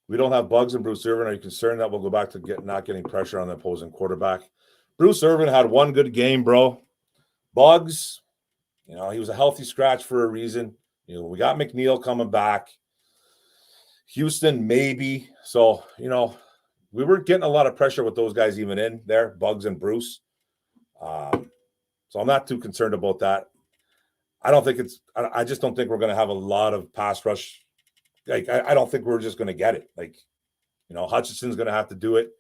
We don't have Bugs and Bruce Irvin. Are you concerned that we'll go back to not getting pressure on the opposing quarterback? Bruce Irvin had one good game, bro. Bugs, he was a healthy scratch for a reason. We got McNeil coming back. Houston, maybe. So, we weren't getting a lot of pressure with those guys even in there, Bugs and Bruce. So I'm not too concerned about that. I just don't think we're going to have a lot of pass rush. Like, I don't think we're just going to get it. Like, Hutchinson's going to have to do it.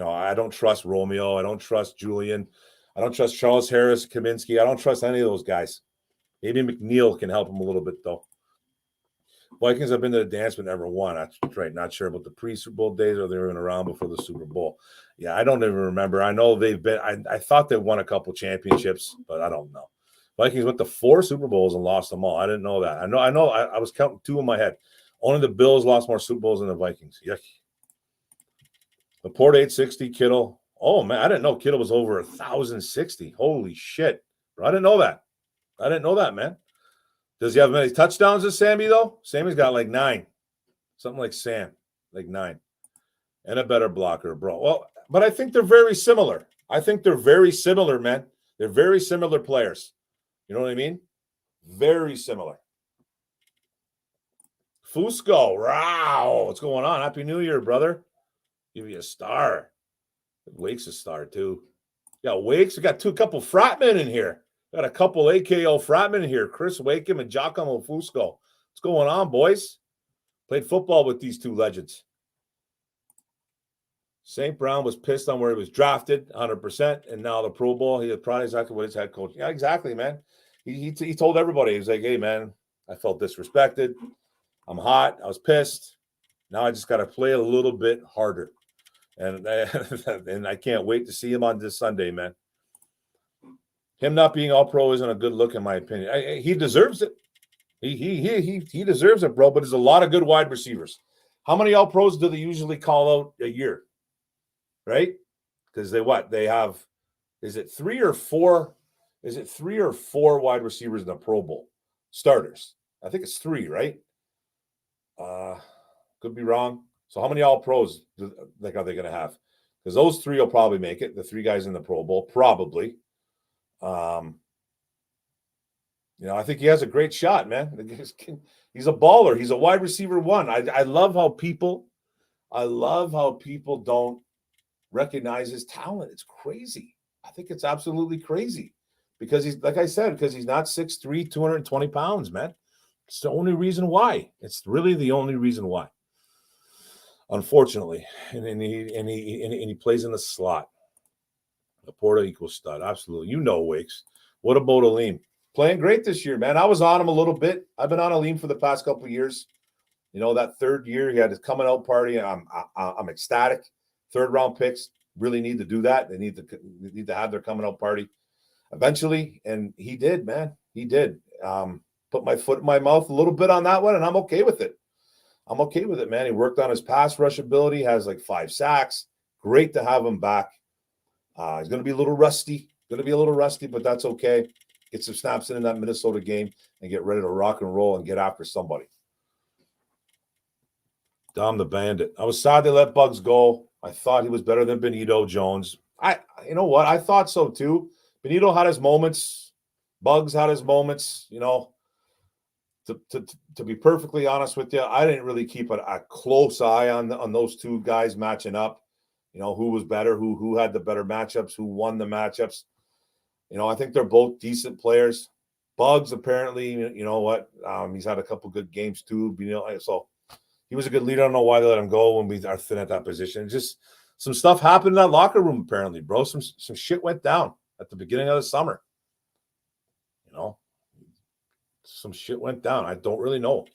I don't trust Romeo. I don't trust Julian. I don't trust Charles Harris, Kaminsky. I don't trust any of those guys. Maybe McNeil can help him a little bit, though. Vikings have been to the dance but never won. That's right. Not sure about the pre-Super Bowl days, or they were around before the Super Bowl. Yeah, I don't even remember. I know they've been – I thought they won a couple championships, but I don't know. Vikings went to 4 Super Bowls and lost them all. I didn't know that. I know. I was counting 2 in my head. Only the Bills lost more Super Bowls than the Vikings. Yuck. Laporte 860, Kittle. Oh, man, I didn't know Kittle was over 1,060. Holy shit. Bro, I didn't know that, man. Does he have many touchdowns as Sammy, though? Sammy's got like 9. Something like Sam, like 9. And a better blocker, bro. Well, but I think they're very similar. Man. They're very similar players. You know what I mean? Very similar. Fusco, wow. What's going on? Happy New Year, brother. Give you a star. Wake's a star, too. Yeah, Wakes. We got couple fratmen in here. Got a couple AKO fratmen in here. Chris Wakeham and Giacomo Fusco. What's going on, boys? Played football with these two legends. St. Brown was pissed on where he was drafted, 100%, and now the Pro Bowl. He had probably exactly what his head coach. Yeah, exactly, man. He told everybody. He was like, hey, man, I felt disrespected. I'm hot. I was pissed. Now I just got to play a little bit harder. And I can't wait to see him on this Sunday, man. Him not being all-pro isn't a good look, in my opinion. He deserves it. He deserves it, bro. But there's a lot of good wide receivers. How many all-pros do they usually call out a year? Right? Because they have, is it 3 or 4? Is it 3 or 4 wide receivers in the Pro Bowl? Starters. I think it's 3, right? Could be wrong. So how many all-pros are they going to have? Because those 3 will probably make it. The 3 guys in the Pro Bowl, probably. I think he has a great shot, man. He's a baller. He's a wide receiver 1. I love how people don't recognize his talent. It's crazy. I think it's absolutely crazy because he's, like I said, because he's not 6'3", 220 pounds, man. It's the only reason why. It's really the only reason why. Unfortunately, and he plays in the slot. Laporta equals stud. Absolutely. Wakes. What about Aleem? Playing great this year, man. I was on him a little bit. I've been on Aleem for the past couple of years. That third year, he had his coming out party. I'm ecstatic. 3rd round picks really need to do that. They need to have their coming out party eventually. And he did, man. He did. Put my foot in my mouth a little bit on that one, and I'm okay with it. I'm okay with it, man. He worked on his pass rush ability, has like 5 sacks. Great to have him back. He's going to be a little rusty. But that's okay. Get some snaps in that Minnesota game and get ready to rock and roll and get after somebody. Dom the Bandit. I was sad they let Bugs go. I thought he was better than Benito Jones. You know what? I thought so too. Benito had his moments. Bugs had his moments. To be perfectly honest with you, I didn't really keep a close eye on those 2 guys matching up. Who was better, who had the better matchups, who won the matchups. I think they're both decent players. Bugs, apparently, he's had a couple good games too. So he was a good leader. I don't know why they let him go when we are thin at that position. Just some stuff happened in that locker room, apparently, bro. Some shit went down at the beginning of the summer. Some shit went down. I don't really know.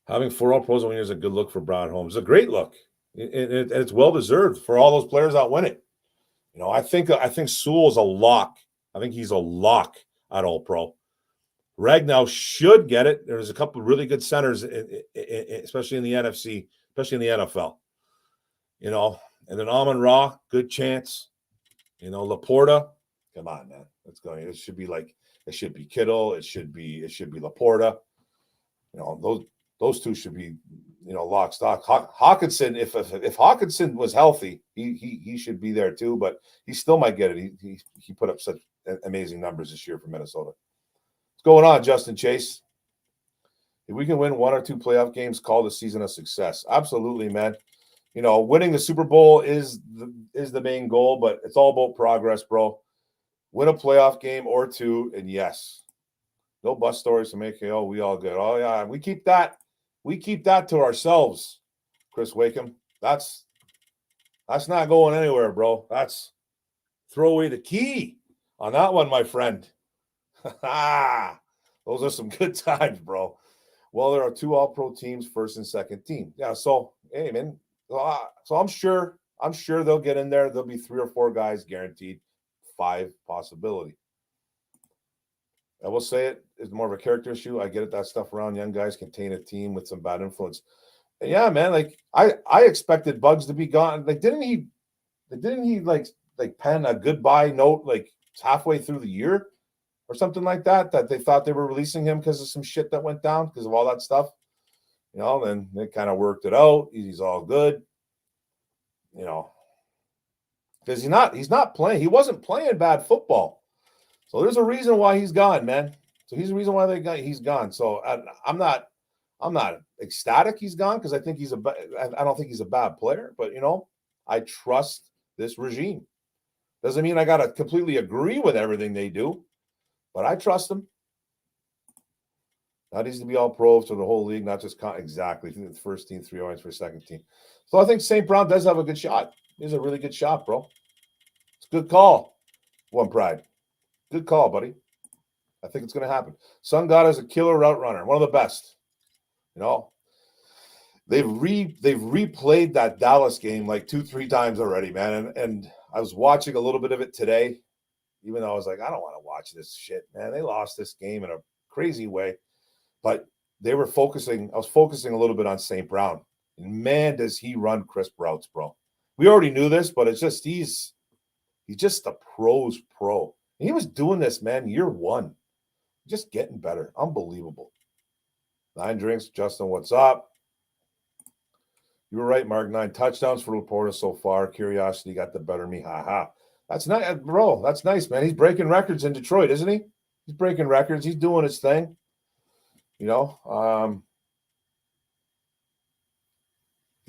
Having 4 all-pros on is a good look for Brad Holmes. It's a great look. And it's well-deserved for all those players that win it. I think Sewell's a lock. I think he's a lock at all-pro. Ragnow should get it. There's a couple of really good centers, especially in the NFC, especially in the NFL. And then Amon-Ra, good chance. Laporta, come on, man. Let's go. It should be Kittle. It should be Laporta. Those 2 should be, lock, stock. Hawkinson, if Hawkinson was healthy, he should be there too, but he still might get it. He put up such amazing numbers this year for Minnesota. What's going on, Justin Chase? If we can win 1 or 2 playoff games, call the season a success. Absolutely, man. Winning the Super Bowl is the main goal, but it's all about progress, bro. Win a playoff game or 2, and yes, no bus stories to make AKO. We all good. Oh yeah, we keep that to ourselves, Chris Wakeham. That's not going anywhere, bro. That's throw away the key on that one, my friend. Those are some good times, bro. Well, there are 2 all-pro teams, first and second team. Yeah, so hey, man. So I'm sure they'll get in there. There'll be 3 or 4 guys guaranteed. 5 possibility. I will say it's more of a character issue. I get it. That stuff around young guys can taint a team with some bad influence. And yeah, man. Like I expected Bugs to be gone. Like didn't he like pen a goodbye note like halfway through the year or something like that? That they thought they were releasing him because of some shit that went down because of all that stuff. Then they kind of worked it out. He's all good. because he's not playing. He wasn't playing bad football. So there's a reason why he's gone, man. So he's the reason why he's gone. So I'm not ecstatic he's gone because I don't think he's a bad player, but I trust this regime. Doesn't mean I got to completely agree with everything they do, but I trust them. That needs to be all pro for the whole league, not just exactly. I think the first team, 3 points for second team. So I think St. Brown does have a good shot. He's a really good shot, bro. It's a good call. One Pride. Good call, buddy. I think it's going to happen. Sun God is a killer route runner, one of the best. They've replayed that Dallas game like 2-3 times already, man. And I was watching a little bit of it today, even though I was like, I don't want to watch this shit, man. They lost this game in a crazy way. But I was focusing a little bit on St. Brown. And man, does he run crisp routes, bro. We already knew this, but it's just he's just a pro's pro. And he was doing this, man, year one. Just getting better. Unbelievable. 9 drinks. Justin, what's up? You were right, Mark. 9 touchdowns for Laporta so far. Curiosity got the better of me. Ha. That's nice, bro. That's nice, man. He's breaking records in Detroit, isn't he? He's breaking records. He's doing his thing. Is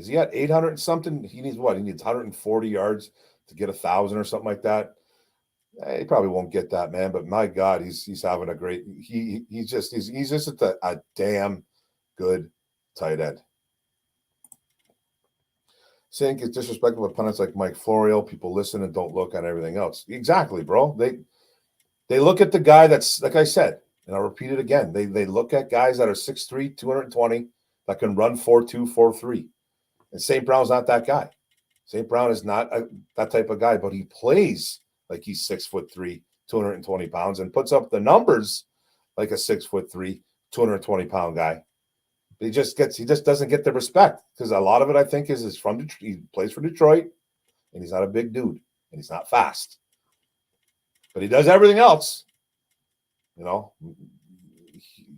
he at 800 and something? He needs what? He needs 140 yards to get 1,000 or something like that. He probably won't get that, man. But my God, he's having a great. He's just a damn good tight end. Saying it's disrespectful of opponents like Mike Florio. People listen and don't look at everything else. Exactly, bro. They look at the guy that's, like I said, and I'll repeat it again. They look at guys that are 6'3", 220, that can run 4.2, 4.3. And St. Brown's not that guy. St. Brown is not that type of guy, but he plays like he's 6'3", 220 pounds, and puts up the numbers like a 6'3", 220-pound guy. He just doesn't get the respect because a lot of it, I think, is from Detroit. He plays for Detroit, and he's not a big dude, and he's not fast, but he does everything else.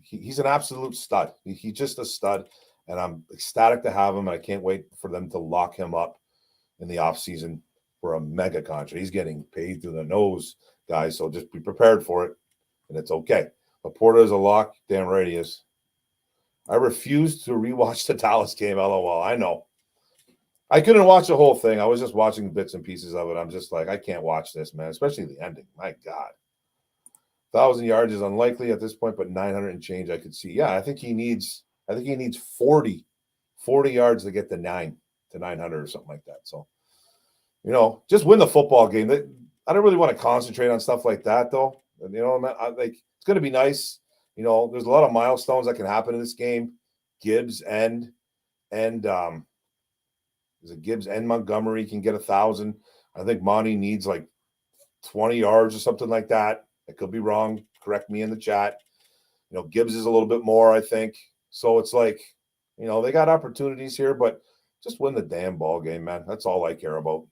He's an absolute stud. He's just a stud, and I'm ecstatic to have him. And I can't wait for them to lock him up in the offseason for a mega contract. He's getting paid through the nose, guys, so just be prepared for it, and it's okay. Laporta is a lock. Damn right he is. I refused to rewatch the Dallas game, LOL. I know. I couldn't watch the whole thing. I was just watching bits and pieces of it. I'm just like, I can't watch this, man, especially the ending. My God. 1,000 yards is unlikely at this point, but 900 and change I could see. Yeah, I think he needs 40 yards to get to 900 or something like that. So, just win the football game. I don't really want to concentrate on stuff like that, though. And, it's going to be nice. There's a lot of milestones that can happen in this game. Gibbs and Montgomery can get 1,000. I think Monty needs like 20 yards or something like that. I could be wrong. Correct me in the chat. Gibbs is a little bit more, I think. So it's like, they got opportunities here, but just win the damn ball game, man. That's all I care about.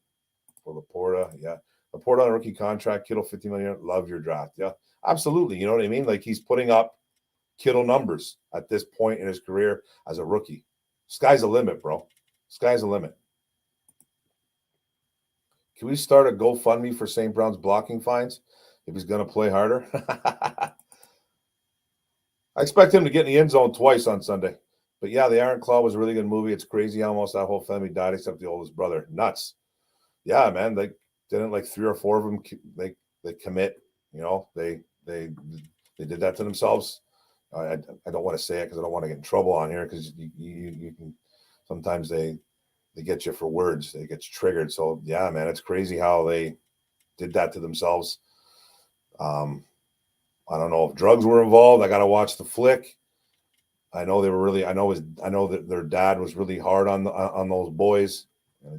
For Laporta, yeah. Laporta on a rookie contract, Kittle $50 million. Love your draft. Yeah, absolutely. You know what I mean? Like he's putting up Kittle numbers at this point in his career as a rookie. Sky's the limit, bro. Sky's the limit. Can we start a GoFundMe for St. Brown's blocking fines if he's going to play harder? I expect him to get in the end zone twice on Sunday. But yeah, the Iron Claw was a really good movie. It's crazy. Almost that whole family died except the oldest brother. Nuts. Yeah, man. They didn't like 3 or 4 of them. They commit. They did that to themselves. I don't want to say it because I don't want to get in trouble on here because you can sometimes they get you for words. They get you triggered. So yeah, man, it's crazy how they did that to themselves. I don't know if drugs were involved. I got to watch the flick. I know they were really. I know that their dad was really hard on those boys. And I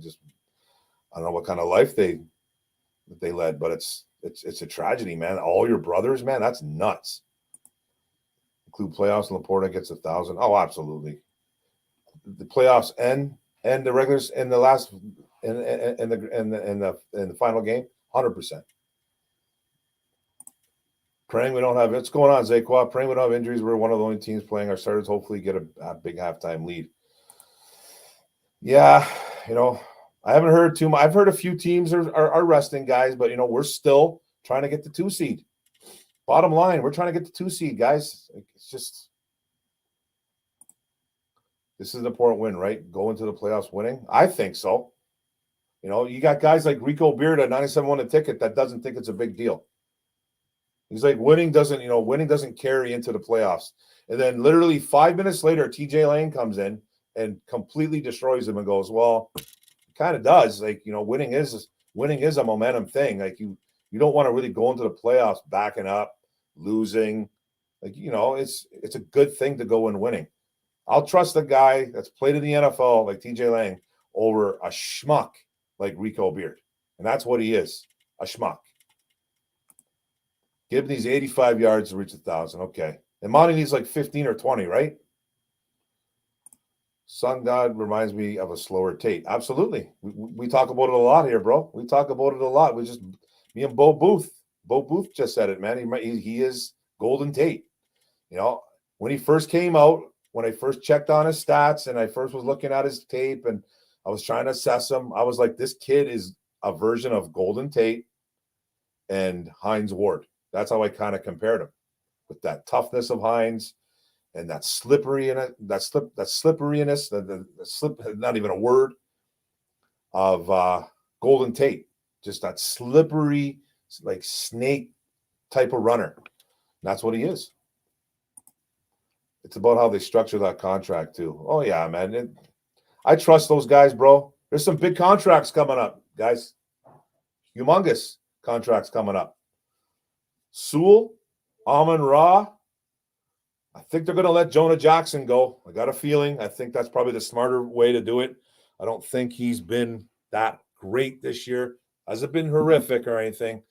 don't know what kind of life they led, but it's a tragedy, man. All your brothers, man, that's nuts. Include playoffs and Laporta gets 1,000. Oh, absolutely. The playoffs and the regulars in the last in the final game, 100%. Praying we don't have what's going on, Zaquan. Praying we don't have injuries. We're one of the only teams playing. Our starters hopefully get a big halftime lead. Yeah, I haven't heard too much. I've heard a few teams are resting guys, but we're still trying to get the 2 seed. Bottom line, we're trying to get the 2 seed, guys. It's just this is an important win, right? Go into the playoffs winning. I think so. You got guys like Rico Beard at 97 won a ticket that doesn't think it's a big deal. He's like, winning doesn't carry into the playoffs. And then literally 5 minutes later, TJ Lane comes in and completely destroys him and goes, well, it kind of does. Like, winning is a momentum thing. Like you don't want to really go into the playoffs backing up, losing. Like, it's a good thing to go in winning. I'll trust a guy that's played in the NFL like TJ Lang over a schmuck like Rico Beard. And that's what he is, a schmuck. Give him these 85 yards to reach 1,000. Okay. And Monty needs like 15 or 20, right? Sun God reminds me of a slower Tate. Absolutely. We talk about it a lot here, bro. We talk about it a lot. Me and Bo Booth. Bo Booth just said it, man. He is Golden Tate. When he first came out, when I first checked on his stats and I first was looking at his tape and I was trying to assess him, I was like, this kid is a version of Golden Tate and Hines Ward. That's how I kind of compared him, with that toughness of Hines and that slipperiness, not even a word, of Golden Tate. Just that slippery, like snake type of runner. And that's what he is. It's about how they structure that contract too. Oh yeah, man. I trust those guys, bro. There's some big contracts coming up, guys. Humongous contracts coming up. Sewell, Amon-Ra. I think they're going to let Jonah Jackson go. I got a feeling. I think that's probably the smarter way to do it. I don't think he's been that great this year. Hasn't been horrific or anything,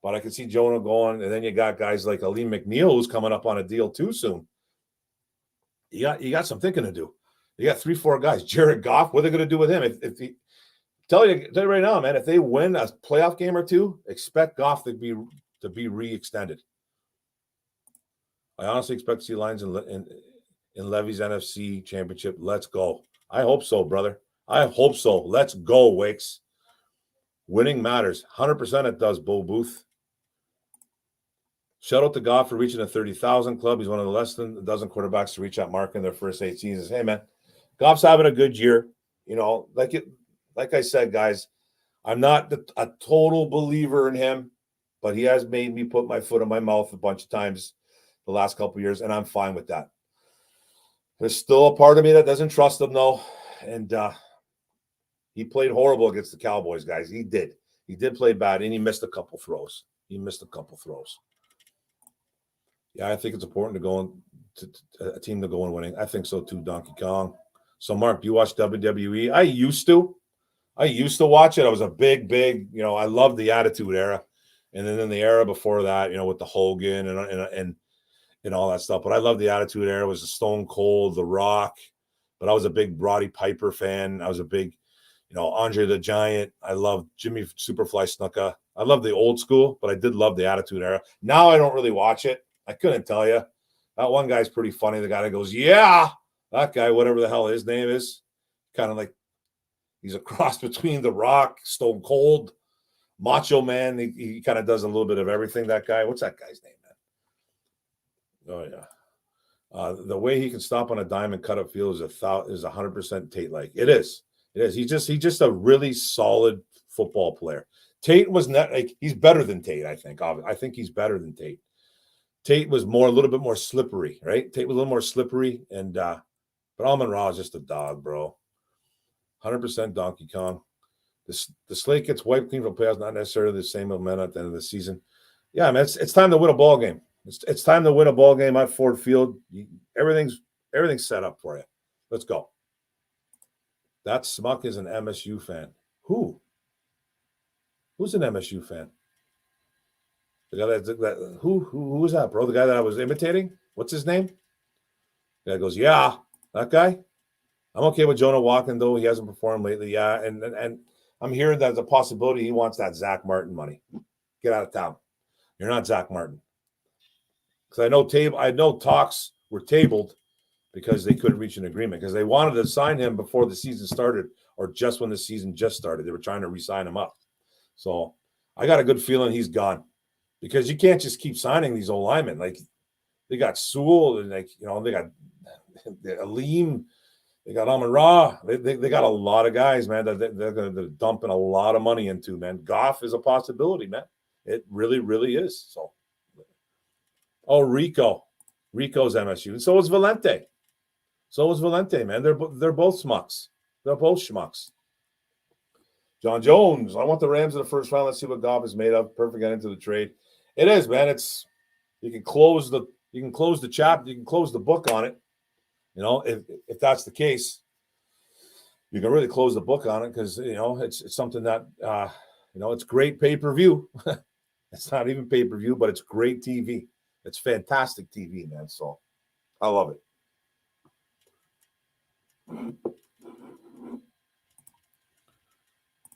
but I can see Jonah going. And then you got guys like Ali McNeil who's coming up on a deal too soon. You got some thinking to do. You got 3-4 guys. Jared Goff, what are they going to do with him? If he tell you right now, man, if they win a playoff game or two, expect Goff to be re-extended. I honestly expect to see Lions in Levy's NFC Championship. Let's go. I hope so, brother. I hope so. Let's go, Wakes. Winning matters. 100% it does, Bo Booth. Shout out to Goff for reaching the 30,000 club. He's one of the less than a dozen quarterbacks to reach that mark in their first 8 seasons. Hey, man, Goff's having a good year. Like I said, guys, I'm not a total believer in him, but he has made me put my foot in my mouth a bunch of times the last couple of years, and I'm fine with that. There's still a part of me that doesn't trust him, though, and he played horrible against the Cowboys, guys. He did. He did play bad, and he missed a couple throws. Yeah, I think it's important to go to a team to go and winning. I think so too, Donkey Kong. So, Mark, do you watch WWE? I used to watch it. I was a big, I loved the Attitude Era. And then in the era before that, with the Hogan and all that stuff. But I loved the Attitude Era. It was the Stone Cold, The Rock. But I was a big Roddy Piper fan. I was a big, Andre the Giant. I loved Jimmy Superfly Snuka. I love the old school, but I did love the Attitude Era. Now I don't really watch it. I couldn't tell you. That one guy's pretty funny. The guy that goes, yeah, that guy, whatever the hell his name is, kind of like he's a cross between The Rock, Stone Cold, Macho Man. He kind of does a little bit of everything, that guy. What's that guy's name, man? Oh, yeah. The way he can stop on a dime and cut up field is 100% Tate-like. It is. He's just a really solid football player. Tate was not like he's better than Tate, I think. I think he's better than Tate. Tate was a little bit more slippery, right? Tate was a little more slippery, and but Amon-Ra is just a dog, bro. 100% Donkey Kong. The slate gets wiped clean from playoffs, not necessarily the same momentum at the end of the season. Yeah, man, it's time to win a ball game. It's time to win a ball game at Ford Field. Everything's set up for you. Let's go. That Smuck is an MSU fan. Who's an MSU fan? The guy who was that, bro? The guy that I was imitating? What's his name? The guy goes, yeah, that guy. I'm okay with Jonah walking, though. He hasn't performed lately. Yeah, and I'm hearing that there's a possibility he wants that Zach Martin money. Get out of town. You're not Zach Martin. Because I know talks were tabled because they couldn't reach an agreement because they wanted to sign him before the season started or just when the season just started. They were trying to re-sign him up. So I got a good feeling he's gone because you can't just keep signing these old linemen. Like they got Sewell and they got Aleem, they got Amon-Ra. They got a lot of guys, man, that they're dumping a lot of money into, man. Goff is a possibility, man. It really, really is. So, Rico's MSU, and so is Valente. Man. They're both schmucks. They're both schmucks. John Jones, I want the Rams in the first round. Let's see what Goff is made of. Perfect end into the trade. It is, man. You can close the chapter. You can close the book on it. If that's the case, you can really close the book on it because it's something that it's great pay-per-view. It's not even pay-per-view, but it's great TV. It's fantastic TV, man. So I love it.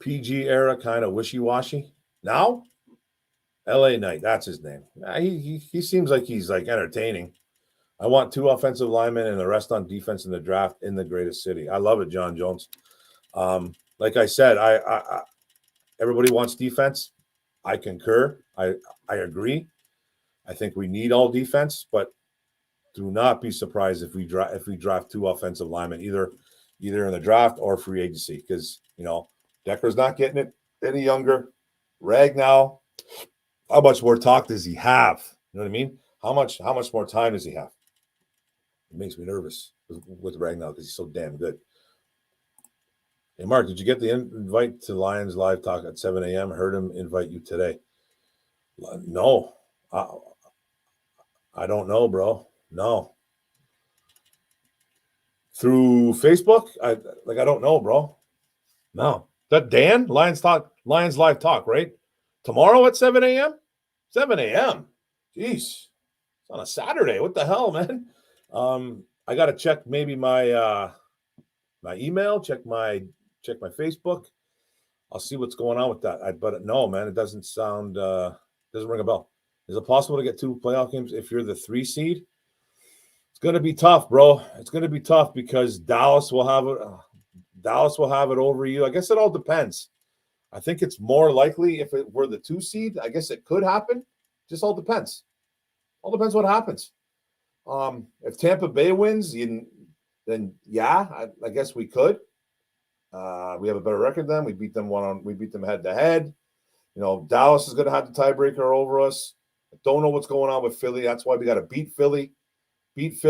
PG era kind of wishy-washy. Now, LA Knight, that's his name. He seems like he's like entertaining. I want 2 offensive linemen and the rest on defense in the draft in the greatest city. I love it, John Jones. Like I said, I everybody wants defense. I concur. I agree. I think we need all defense, but do not be surprised if we draft 2 offensive linemen either in the draft or free agency because Decker's not getting it any younger. Ragnow, how much more talk does he have? You know what I mean? How much more time does he have? It makes me nervous with Ragnow because he's so damn good. Hey, Mark, did you get the invite to Lions Live Talk at 7 a.m.? I heard him invite you today. No. I don't know, bro. No. Through Facebook? I don't know, bro. No. That Dan? Lions Live Talk, right? Tomorrow at 7 a.m.? 7 a.m. Jeez. It's on a Saturday. What the hell, man? I got to check maybe my my email, check my Facebook. I'll see what's going on with that. But no, man, it doesn't sound doesn't ring a bell. Is it possible to get 2 playoff games if you're the 3 seed? It's going to be tough, bro. It's going to be tough because Dallas will have it. Dallas will have it over you. I guess it all depends. I think it's more likely if it were the 2 seed. I guess it could happen. Just all depends. All depends what happens. If Tampa Bay wins, then yeah, I guess we could. We have a better record than them. We beat them head to head. Dallas is going to have the tiebreaker over us. I don't know what's going on with Philly. That's why we got to beat Philly. Beat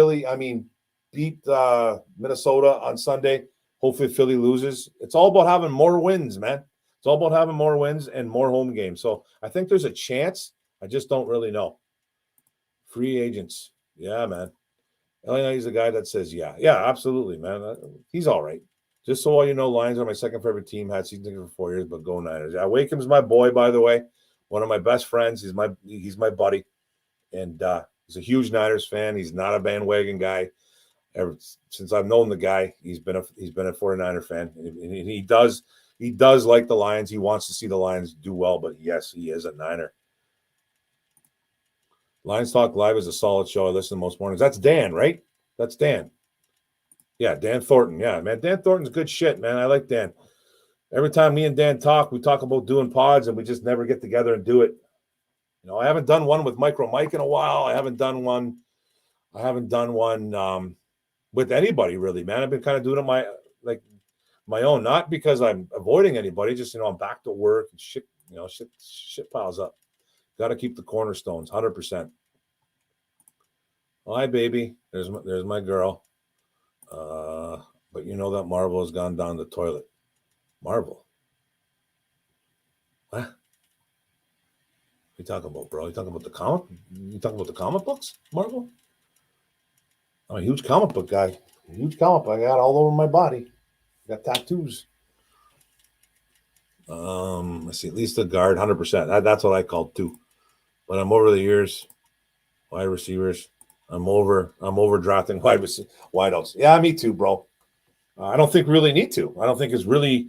Minnesota on Sunday. Hopefully Philly loses. It's all about having more wins, man. It's all about having more wins and more home games. So I think there's a chance. I just don't really know. Free agents. Yeah, man. He's the guy that says, yeah, absolutely, man. He's all right. Just so all you know, Lions are my second favorite team. Had season tickets for 4 years, but go Niners. Yeah, Wakem's my boy, by the way. One of my best friends. He's my buddy, and he's a huge Niners fan. He's not a bandwagon guy. Ever since I've known the guy, he's been a 49er fan, and he does like the Lions. He wants to see the Lions do well, but yes, he is a Niner. Lions Talk Live is a solid show. I listen most mornings. That's Dan, right? That's Dan. Yeah, Dan Thornton. Yeah, man. Dan Thornton's good shit, man. I like Dan. Every time me and Dan talk, we talk about doing pods, and we just never get together and do it. I haven't done one with Micro Mike in a while. I haven't done one with anybody, really, man. I've been kind of doing it my own, not because I'm avoiding anybody, just, I'm back to work and shit, shit piles up. Got to keep the cornerstones, 100%. Hi, baby. There's my girl. But that Marvel has gone down the toilet. Marvel? What? What are you talking about, bro? You talking about the comic? You talking about the comic books, Marvel? I'm a huge comic book guy. A huge comic book. I got all over my body. I got tattoos. Let's see. At least a guard, 100%. That's what I called too. But I'm over the years. Wide receivers. I'm over drafting wideouts. Yeah, me too, bro. I don't think we really need to. I don't think it's really,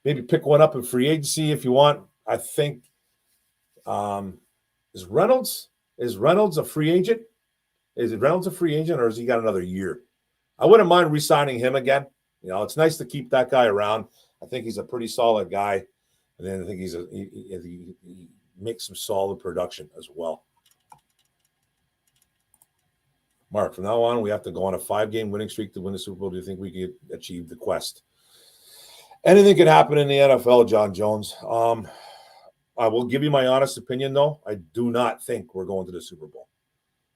maybe pick one up in free agency if you want. I think is Reynolds a free agent? Is Reynolds a free agent or has he got another year? I wouldn't mind re-signing him again. It's nice to keep that guy around. I think he's a pretty solid guy. And then I think he makes some solid production as well. Mark, from now on, we have to go on a 5-game winning streak to win the Super Bowl. Do you think we could achieve the quest? Anything could happen in the NFL, John Jones. I will give you my honest opinion, though. I do not think we're going to the Super Bowl.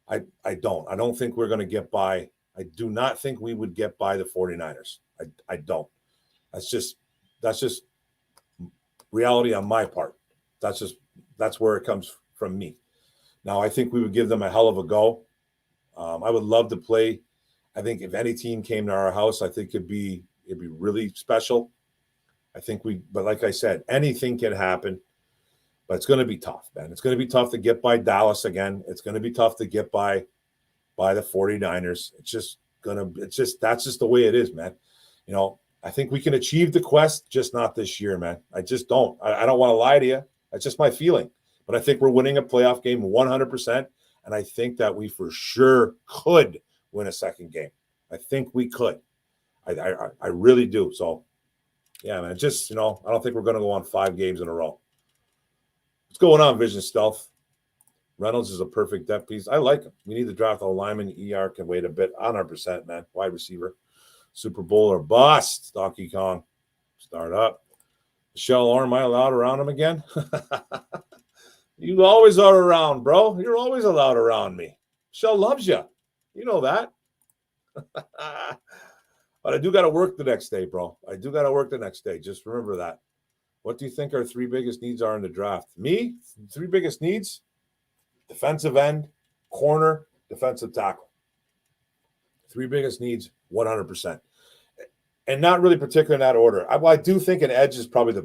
I don't. I don't think we're going to get by. I do not think we would get by the 49ers. I don't. That's just reality on my part. That's where it comes from me. Now, I think we would give them a hell of a go. I would love to play. I think if any team came to our house, I think it'd be really special. But like I said, anything can happen. But it's going to be tough, man. It's going to be tough to get by Dallas again. It's going to be tough to get by the 49ers. That's just the way it is, man. I think we can achieve the quest, just not this year, man. I just don't. I don't want to lie to you. That's just my feeling. But I think we're winning a playoff game 100%. And I think that we for sure could win a second game. I think we could. I really do. So, yeah, man, I don't think we're going to go on 5 games in a row. What's going on, Vision Stealth? Reynolds is a perfect depth piece. I like him. We need to draft a lineman. ER can wait a bit. 100%, man. Wide receiver. Super Bowl or bust. Donkey Kong. Start up. Michelle Orr, am I allowed around him again? You always are around, bro. You're always allowed around me. Michelle loves you. You know that. But I do got to work the next day, bro. I do got to work the next day. Just remember that. What do you think our 3 biggest needs are in the draft? Me? 3 biggest needs? Defensive end, corner, defensive tackle. 3 biggest needs, 100%. And not really particular in that order. I do think an edge is probably the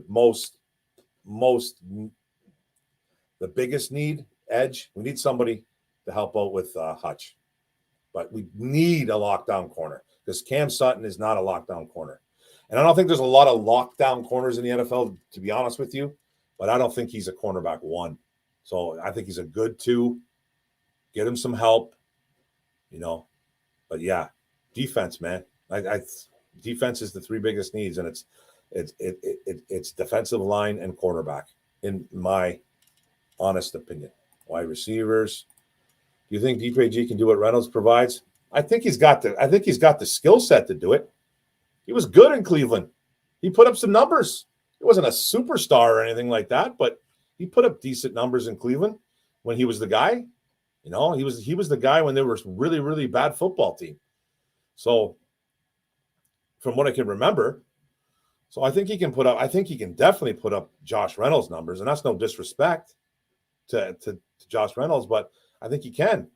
biggest need, edge. We need somebody to help out with Hutch. But we need a lockdown corner because Cam Sutton is not a lockdown corner. And I don't think there's a lot of lockdown corners in the NFL, to be honest with you. But I don't think he's a cornerback 1. So I think he's a good 2. Get him some help, But yeah, defense, man. Defense is the 3 biggest needs, and it's defensive line and quarterback, in my honest opinion. Wide receivers. Do you think DPG can do what Reynolds provides? I think he's got the skill set to do it. He was good in Cleveland. He put up some numbers. He wasn't a superstar or anything like that, but he put up decent numbers in Cleveland when he was the guy. He was the guy when they were a really, really bad football team. So from what I can remember, I think he can definitely put up Josh Reynolds numbers, and that's no disrespect to Josh Reynolds, but I think he can.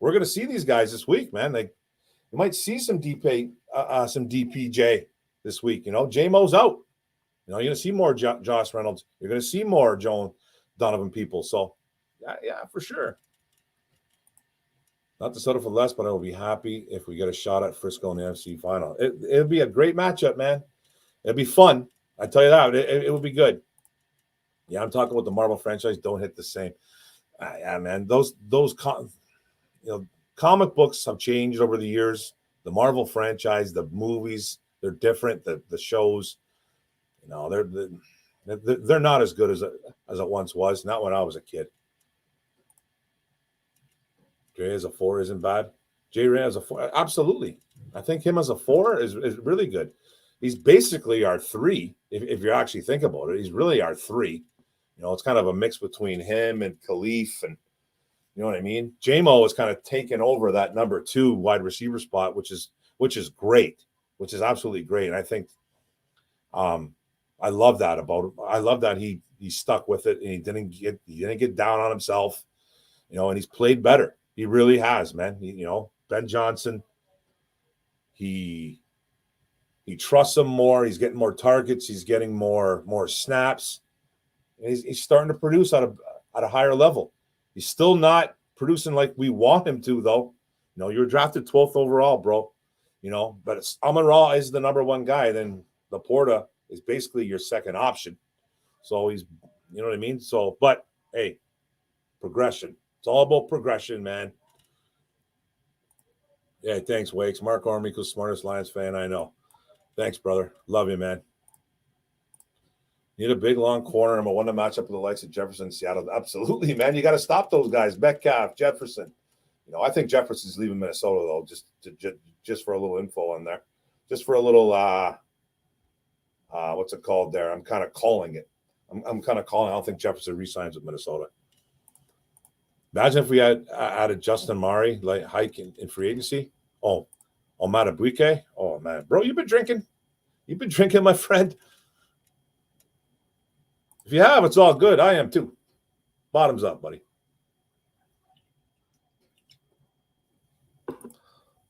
We're going to see these guys this week, man. You might see some DPJ this week. J-Mo's out. You're going to see more Josh Reynolds. You're going to see more Joan Donovan people. So, yeah, for sure. Not to settle for less, but I will be happy if we get a shot at Frisco in the NFC final. It'll be a great matchup, man. It'll be fun. I tell you that. It will be good. Yeah, I'm talking about the Marvel franchise. Don't hit the same. Yeah, man. Those comic books have changed over the years. The Marvel franchise, the movies, they're different. The shows, they're not as good as it once was. Not when I was a kid. Jay as a 4 isn't bad. Jay Ray as a 4, absolutely. I think him as a 4 is really good. He's basically our 3, if you actually think about it. He's really our 3. It's kind of a mix between him and Khalif, and you know what I mean. J-Mo is kind of taken over that number 2 wide receiver spot, which is great, which is absolutely great. And I think I love that about him. I love that he stuck with it and he didn't get down on himself, and he's played better. He really has, man. Ben Johnson, he trusts him more. He's getting more targets. He's getting more snaps. And he's starting to produce at a higher level. He's still not producing like we want him to, though. You were drafted 12th overall, bro. But Amon-Ra is the number 1 guy. Then Laporta is basically your second option. So he's, what I mean? So, but hey, progression. It's all about progression, man. Yeah, thanks, Wakes. Mark Ormico, smartest Lions fan I know. Thanks, brother. Love you, man. Need a big, long corner. I'm a one to match up with the likes of Jefferson, Seattle. Absolutely, man. You got to stop those guys. Metcalf, Jefferson. I think Jefferson's leaving Minnesota, though, just for a little info on there. Just for a little, what's it called there? I'm kind of calling it. I'm kind of calling. I don't think Jefferson re-signs with Minnesota. Imagine if we had added Justin Murray, like hike in free agency. Oh, Matabuike. Oh, man. Bro, you've been drinking? You've been drinking, my friend? If you have, it's all good. I am, too. Bottoms up, buddy.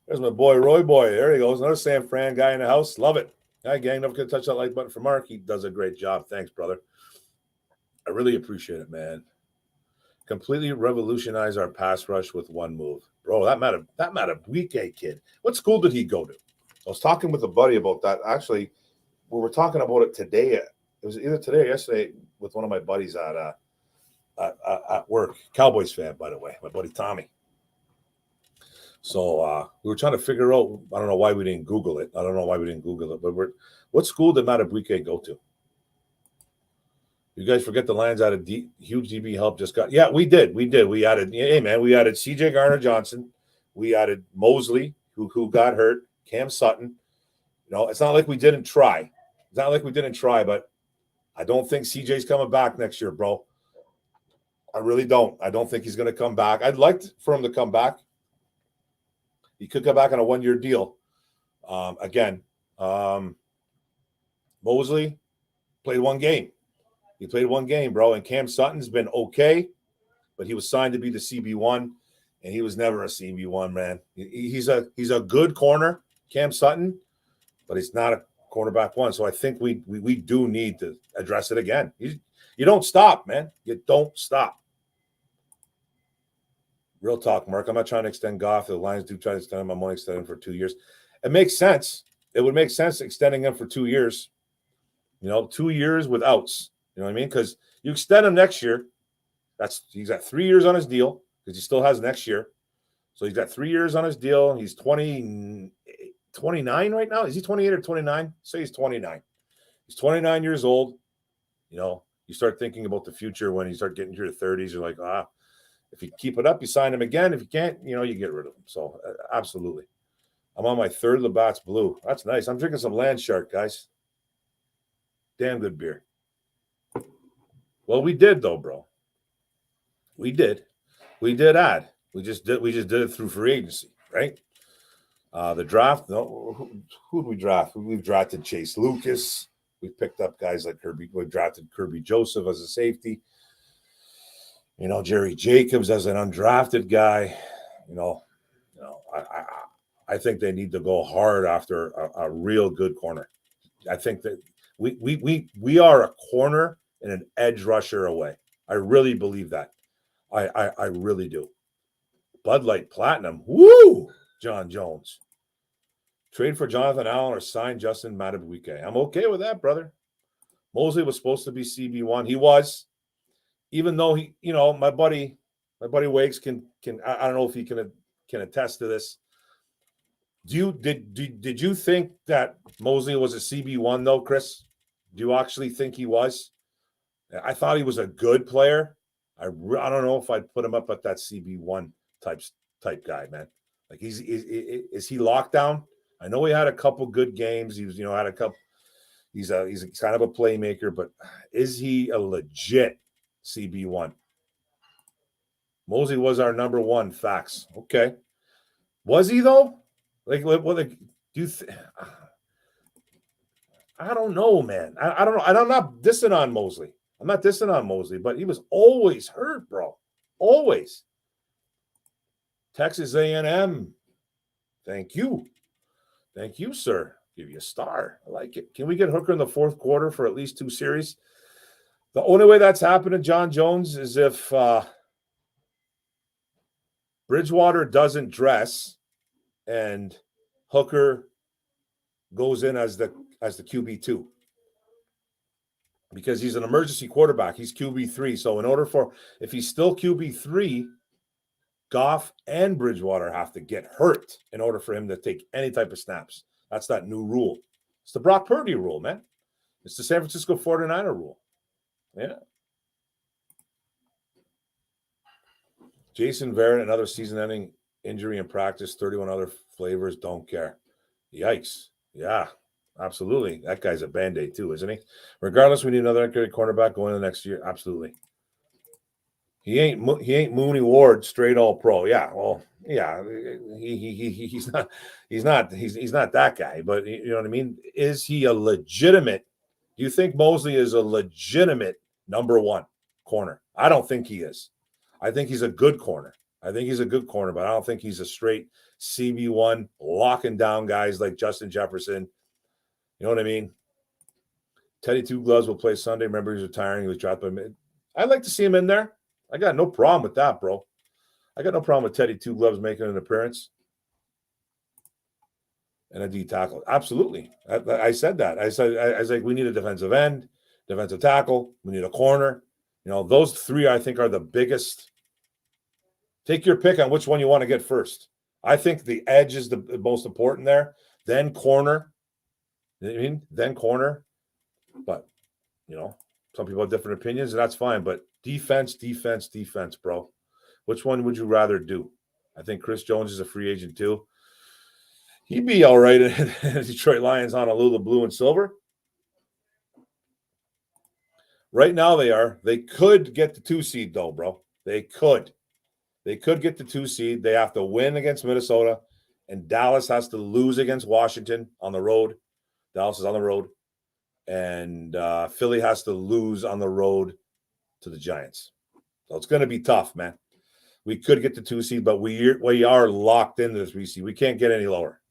There's my boy, Roy Boy. There he goes. Another San Fran guy in the house. Love it. Hi, gang. Don't forget to touch that like button for Mark. He does a great job. Thanks, brother. I really appreciate it, man. Completely revolutionize our pass rush with one move. Bro, that Matabuike kid. What school did he go to? I was talking with a buddy about that. Actually, we were talking about it today. It was either today or yesterday with one of my buddies at work. Cowboys fan, by the way, my buddy Tommy. So we were trying to figure out, I don't know why we didn't Google it. But what school did Matabuike go to? You guys forget the Lions added huge DB help just got. Yeah, we did. We added, hey, man, we added CJ Garner-Johnson. We added Mosley, who got hurt, Cam Sutton. It's not like we didn't try. But I don't think CJ's coming back next year, bro. I really don't. I don't think he's going to come back. I'd like for him to come back. He could come back on a one-year deal. Mosley played one game. He played one game, bro. And Cam Sutton's been okay, but he was signed to be the CB1, and he was never a CB1, man. He's a good corner, Cam Sutton, but he's not a cornerback one. So I think we do need to address it again. You don't stop, man. You don't stop. Real talk, Mark. I'm not trying to extend Goff. The Lions do try to extend him. I'm only extending him for 2 years. It makes sense. It would make sense extending him for 2 years. 2 years with outs. You know what I mean? Because you extend him next year. He's got 3 years on his deal because he still has next year. So he's got 3 years on his deal. He's 29 right now. Is he 28 or 29? Say he's 29. He's 29 years old. You start thinking about the future when you start getting to your 30s. You're like, if you keep it up, you sign him again. If you can't, you get rid of him. So absolutely. I'm on my third Labatt's Blue. That's nice. I'm drinking some Land Shark, guys. Damn good beer. Well, we did though, bro. We did add. We just did it through free agency, right? The draft. No, who did we draft? We've drafted Chase Lucas. We've picked up guys like Kirby. We've drafted Kirby Joseph as a safety. Jerry Jacobs as an undrafted guy. I think they need to go hard after a real good corner. I think that we are a corner and an edge rusher away. I really believe that. I really do. Bud Light Platinum. Woo! John Jones. Trade for Jonathan Allen or sign Justin Matabuike. I'm okay with that, brother. Mosley was supposed to be CB1. He was. Even though he, my buddy Wakes can I don't know if he can attest to this. Did you think that Mosley was a CB1 though, Chris? Do you actually think he was? I thought he was a good player. I don't know if I'd put him up at that CB1 type guy, man. Like is he locked down? I know he had a couple good games. He was had a couple. He's kind of a playmaker, but is he a legit CB1? Mosley was our number one. Facts. Okay. Was he though? I don't know, man. I don't know. I'm not dissing on Mosley. But he was always hurt, bro. Always. Texas A&M. Thank you, sir. Give you a star. I like it. Can we get Hooker in the fourth quarter for at least 2 series? The only way that's happening, John Jones, is if Bridgewater doesn't dress and Hooker goes in as the QB2. Because he's an emergency quarterback. He's QB3. So if he's still QB3, Goff and Bridgewater have to get hurt in order for him to take any type of snaps. That's that new rule. It's the Brock Purdy rule, man. It's the San Francisco 49er rule. Yeah. Jason Verrett, another season-ending injury in practice, 31 other flavors, don't care. Yikes. Yeah, absolutely. That guy's a Band-Aid too, isn't he? Regardless, we need another accurate cornerback going into next year. Absolutely. He ain't Mooney Ward, straight all pro. Yeah, well, yeah, he's not that guy. But you know what I mean? Is he a legitimate? Do you think Mosley is a legitimate number one corner? I don't think he is. I think he's a good corner. But I don't think he's a straight CB1 locking down guys like Justin Jefferson. You know what I mean? Teddy Two Gloves will play Sunday. Remember, he's retiring. He was dropped by mid. I'd like to see him in there. I got no problem with that, bro. I got no problem with Teddy Two Gloves making an appearance. And a D tackle. Absolutely. I said that. I was like, we need a defensive end, defensive tackle. We need a corner. You know, those three I think are the biggest. Take your pick on which one you want to get first. I think the edge is the most important there. Then corner. You know what I mean? Then corner. But, you know, some people have different opinions, and that's fine. But defense, bro. Which one would you rather do? I think Chris Jones is a free agent too. He'd be all right in Detroit Lions on Honolulu blue and silver. Right now they are. They could get the 2 seed though, bro. They could. They could get the 2 seed. They have to win against Minnesota, and Dallas has to lose against Washington on the road. Dallas is on the road. And Philly has to lose on the road to the Giants. So it's going to be tough, man. We could get the 2 seed, but we are locked into the 3 seed. We can't get any lower.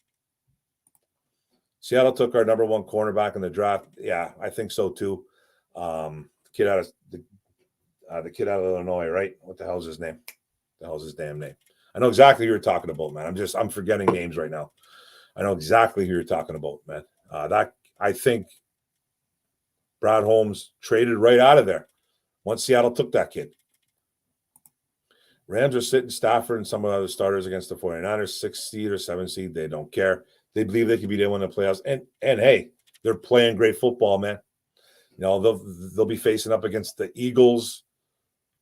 Seattle took our number one cornerback in the draft. Yeah, I think so too. The kid out of Illinois, right? What the hell's his name? The hell's his damn name? I know exactly who you're talking about, man. I'm forgetting names right now. I know exactly who you're talking about, man. That I think Brad Holmes traded right out of there once Seattle took that kid. Rams are sitting Stafford and some of the other starters against the 49ers, 6 seed or 7 seed. They don't care. They believe they can be there in the playoffs. And hey, they're playing great football, man. You know, they'll be facing up against the Eagles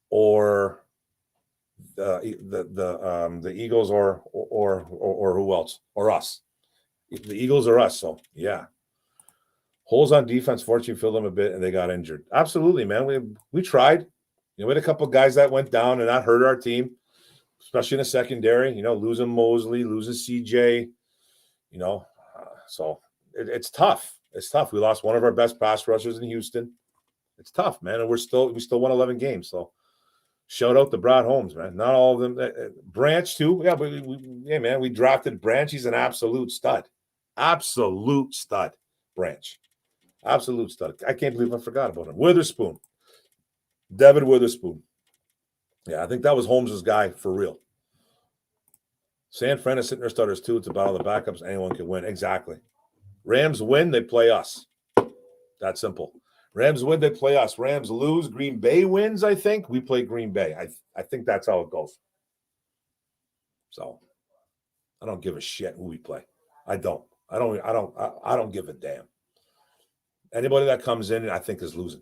or the Eagles or who else? Or us. The Eagles or us. So yeah. Holes on defense, fortunately, filled them a bit, and they got injured. Absolutely, man. We tried. You know, we had a couple of guys that went down, and that hurt our team, especially in the secondary. You know, losing Mosley, losing CJ. You know, so it's tough. It's tough. We lost one of our best pass rushers in Houston. It's tough, man, and we still won 11 games. So shout out to Brad Holmes, man. Not all of them. Branch too. Yeah, but man, we drafted Branch. He's an absolute stud. Absolute stud, Branch. Absolute stud. I can't believe I forgot about him. Witherspoon. David Witherspoon. Yeah, I think that was Holmes' guy for real. San Fran is sitting their starters too. It's about all the backups. Anyone can win. Exactly. Rams win, they play us. That simple. Rams win, they play us. Rams lose, Green Bay wins, I think. We play Green Bay. I think that's how it goes. So I don't give a shit who we play. I don't give a damn. Anybody that comes in, I think, is losing.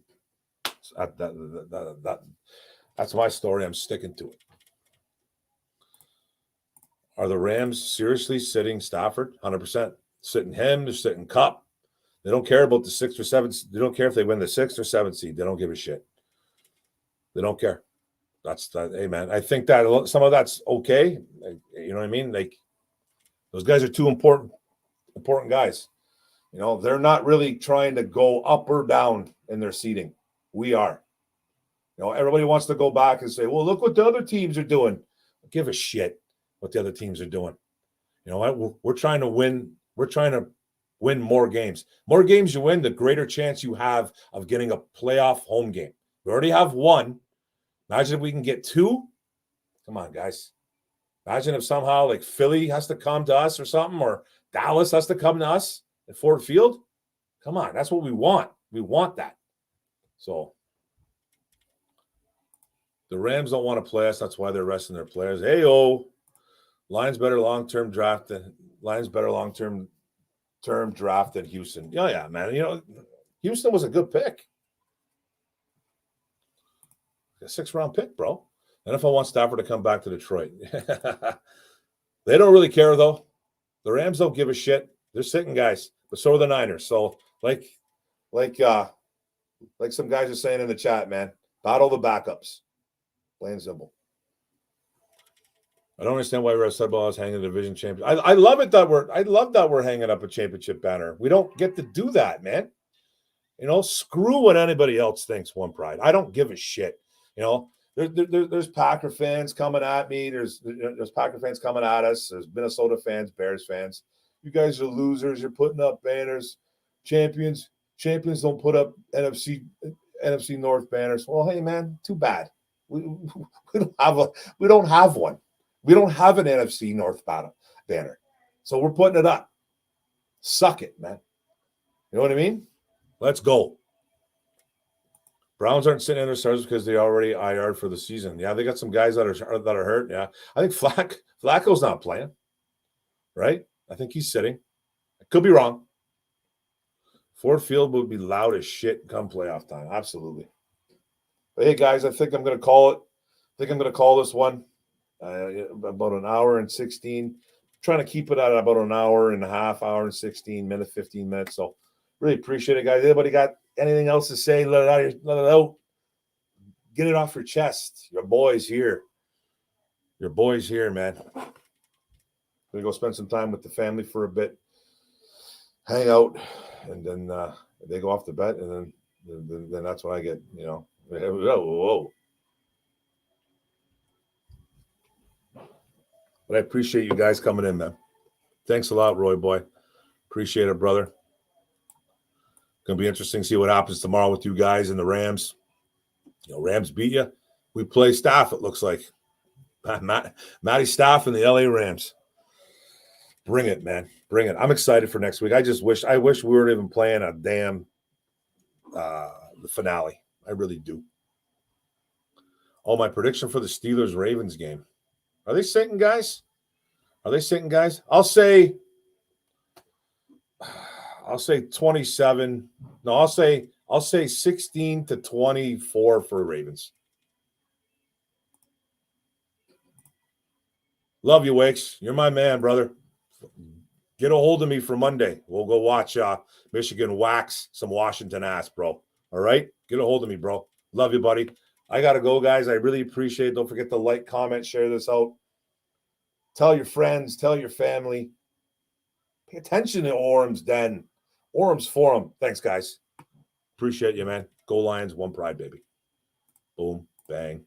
That's my story. I'm sticking to it. Are the Rams seriously sitting Stafford? 100%. Sitting him, they're sitting Cup. They don't care about the 6th or 7th. They don't care if they win the 6th or 7th seed. They don't give a shit. They don't care. That's that. Hey, man, I think that some of that's okay. You know what I mean? Like, those guys are two important guys. You know, they're not really trying to go up or down in their seeding. We are. You know, everybody wants to go back and say, well, look what the other teams are doing. Give a shit what the other teams are doing. You know what? We're trying to win. We're trying to win more games. More games you win, the greater chance you have of getting a playoff home game. We already have one. Imagine if we can get 2. Come on, guys. Imagine if somehow like Philly has to come to us or something, or Dallas has to come to us at Ford Field. Come on, that's what we want. We want that. So The Rams don't want to play us. That's why they're resting their players. Hey-oh. Lions better long-term draft than draft than Houston. Yeah, man. You know, Houston was a good pick. A 6th-round pick, bro. NFL wants Stafford to come back to Detroit. They don't really care, though. The Rams don't give a shit. They're sitting guys, but so are the Niners. So, like some guys are saying in the chat, man, battle the backups. Plain and simple. I don't understand why Russ Sudball is hanging the division champion. I love it that we're hanging up a championship banner. We don't get to do that, man. You know, screw what anybody else thinks. One Pride. I don't give a shit. You know, there's Packer fans coming at me. There's Packer fans coming at us. There's Minnesota fans, Bears fans. You guys are losers. You're putting up banners. Champions don't put up NFC North banners. Well, hey, man, too bad. We don't have one. We don't have an NFC North banner. So we're putting it up. Suck it, man. You know what I mean? Let's go. Browns aren't sitting in their starters because they already IR'd for the season. Yeah, they got some guys that are hurt. Yeah, I think Flacco's not playing, right? I think he's sitting. I could be wrong. Ford Field would be loud as shit come playoff time. Absolutely. But hey, guys, I think I'm going to call it. I think I'm going to call this one about an hour and 16. I'm trying to keep it at about an hour and a half, hour and 16 minutes, 15 minutes. So really appreciate it, guys. Anybody got anything else to say? Let it out. Get it off your chest. Your boy's here. Your boy's here, man. Gonna go spend some time with the family for a bit, hang out, and then they go off to bed, and then that's when I get, you know, whoa. But I appreciate you guys coming in, man. Thanks a lot, Roy boy. Appreciate it, brother. Gonna be interesting to see what happens tomorrow with you guys and the Rams. You know, Rams beat you. We play Staff, it looks like. Matty Staff and the LA Rams. Bring it, man. Bring it. I'm excited for next week. I wish we weren't even playing a damn the finale. I really do. Oh, my prediction for the Steelers-Ravens game. Are they sinking, guys? I'll say 27. No, I'll say 16-24 for Ravens. Love you, Wakes. You're my man, brother. Get a hold of me for Monday. We'll go watch Michigan wax some Washington ass, bro. All right? Get a hold of me, bro. Love you, buddy. I got to go, guys. I really appreciate it. Don't forget to like, comment, share this out. Tell your friends. Tell your family. Pay attention to Orum'S Den. Orum's Forum. Thanks, guys. Appreciate you, man. Go Lions. One Pride, baby. Boom. Bang.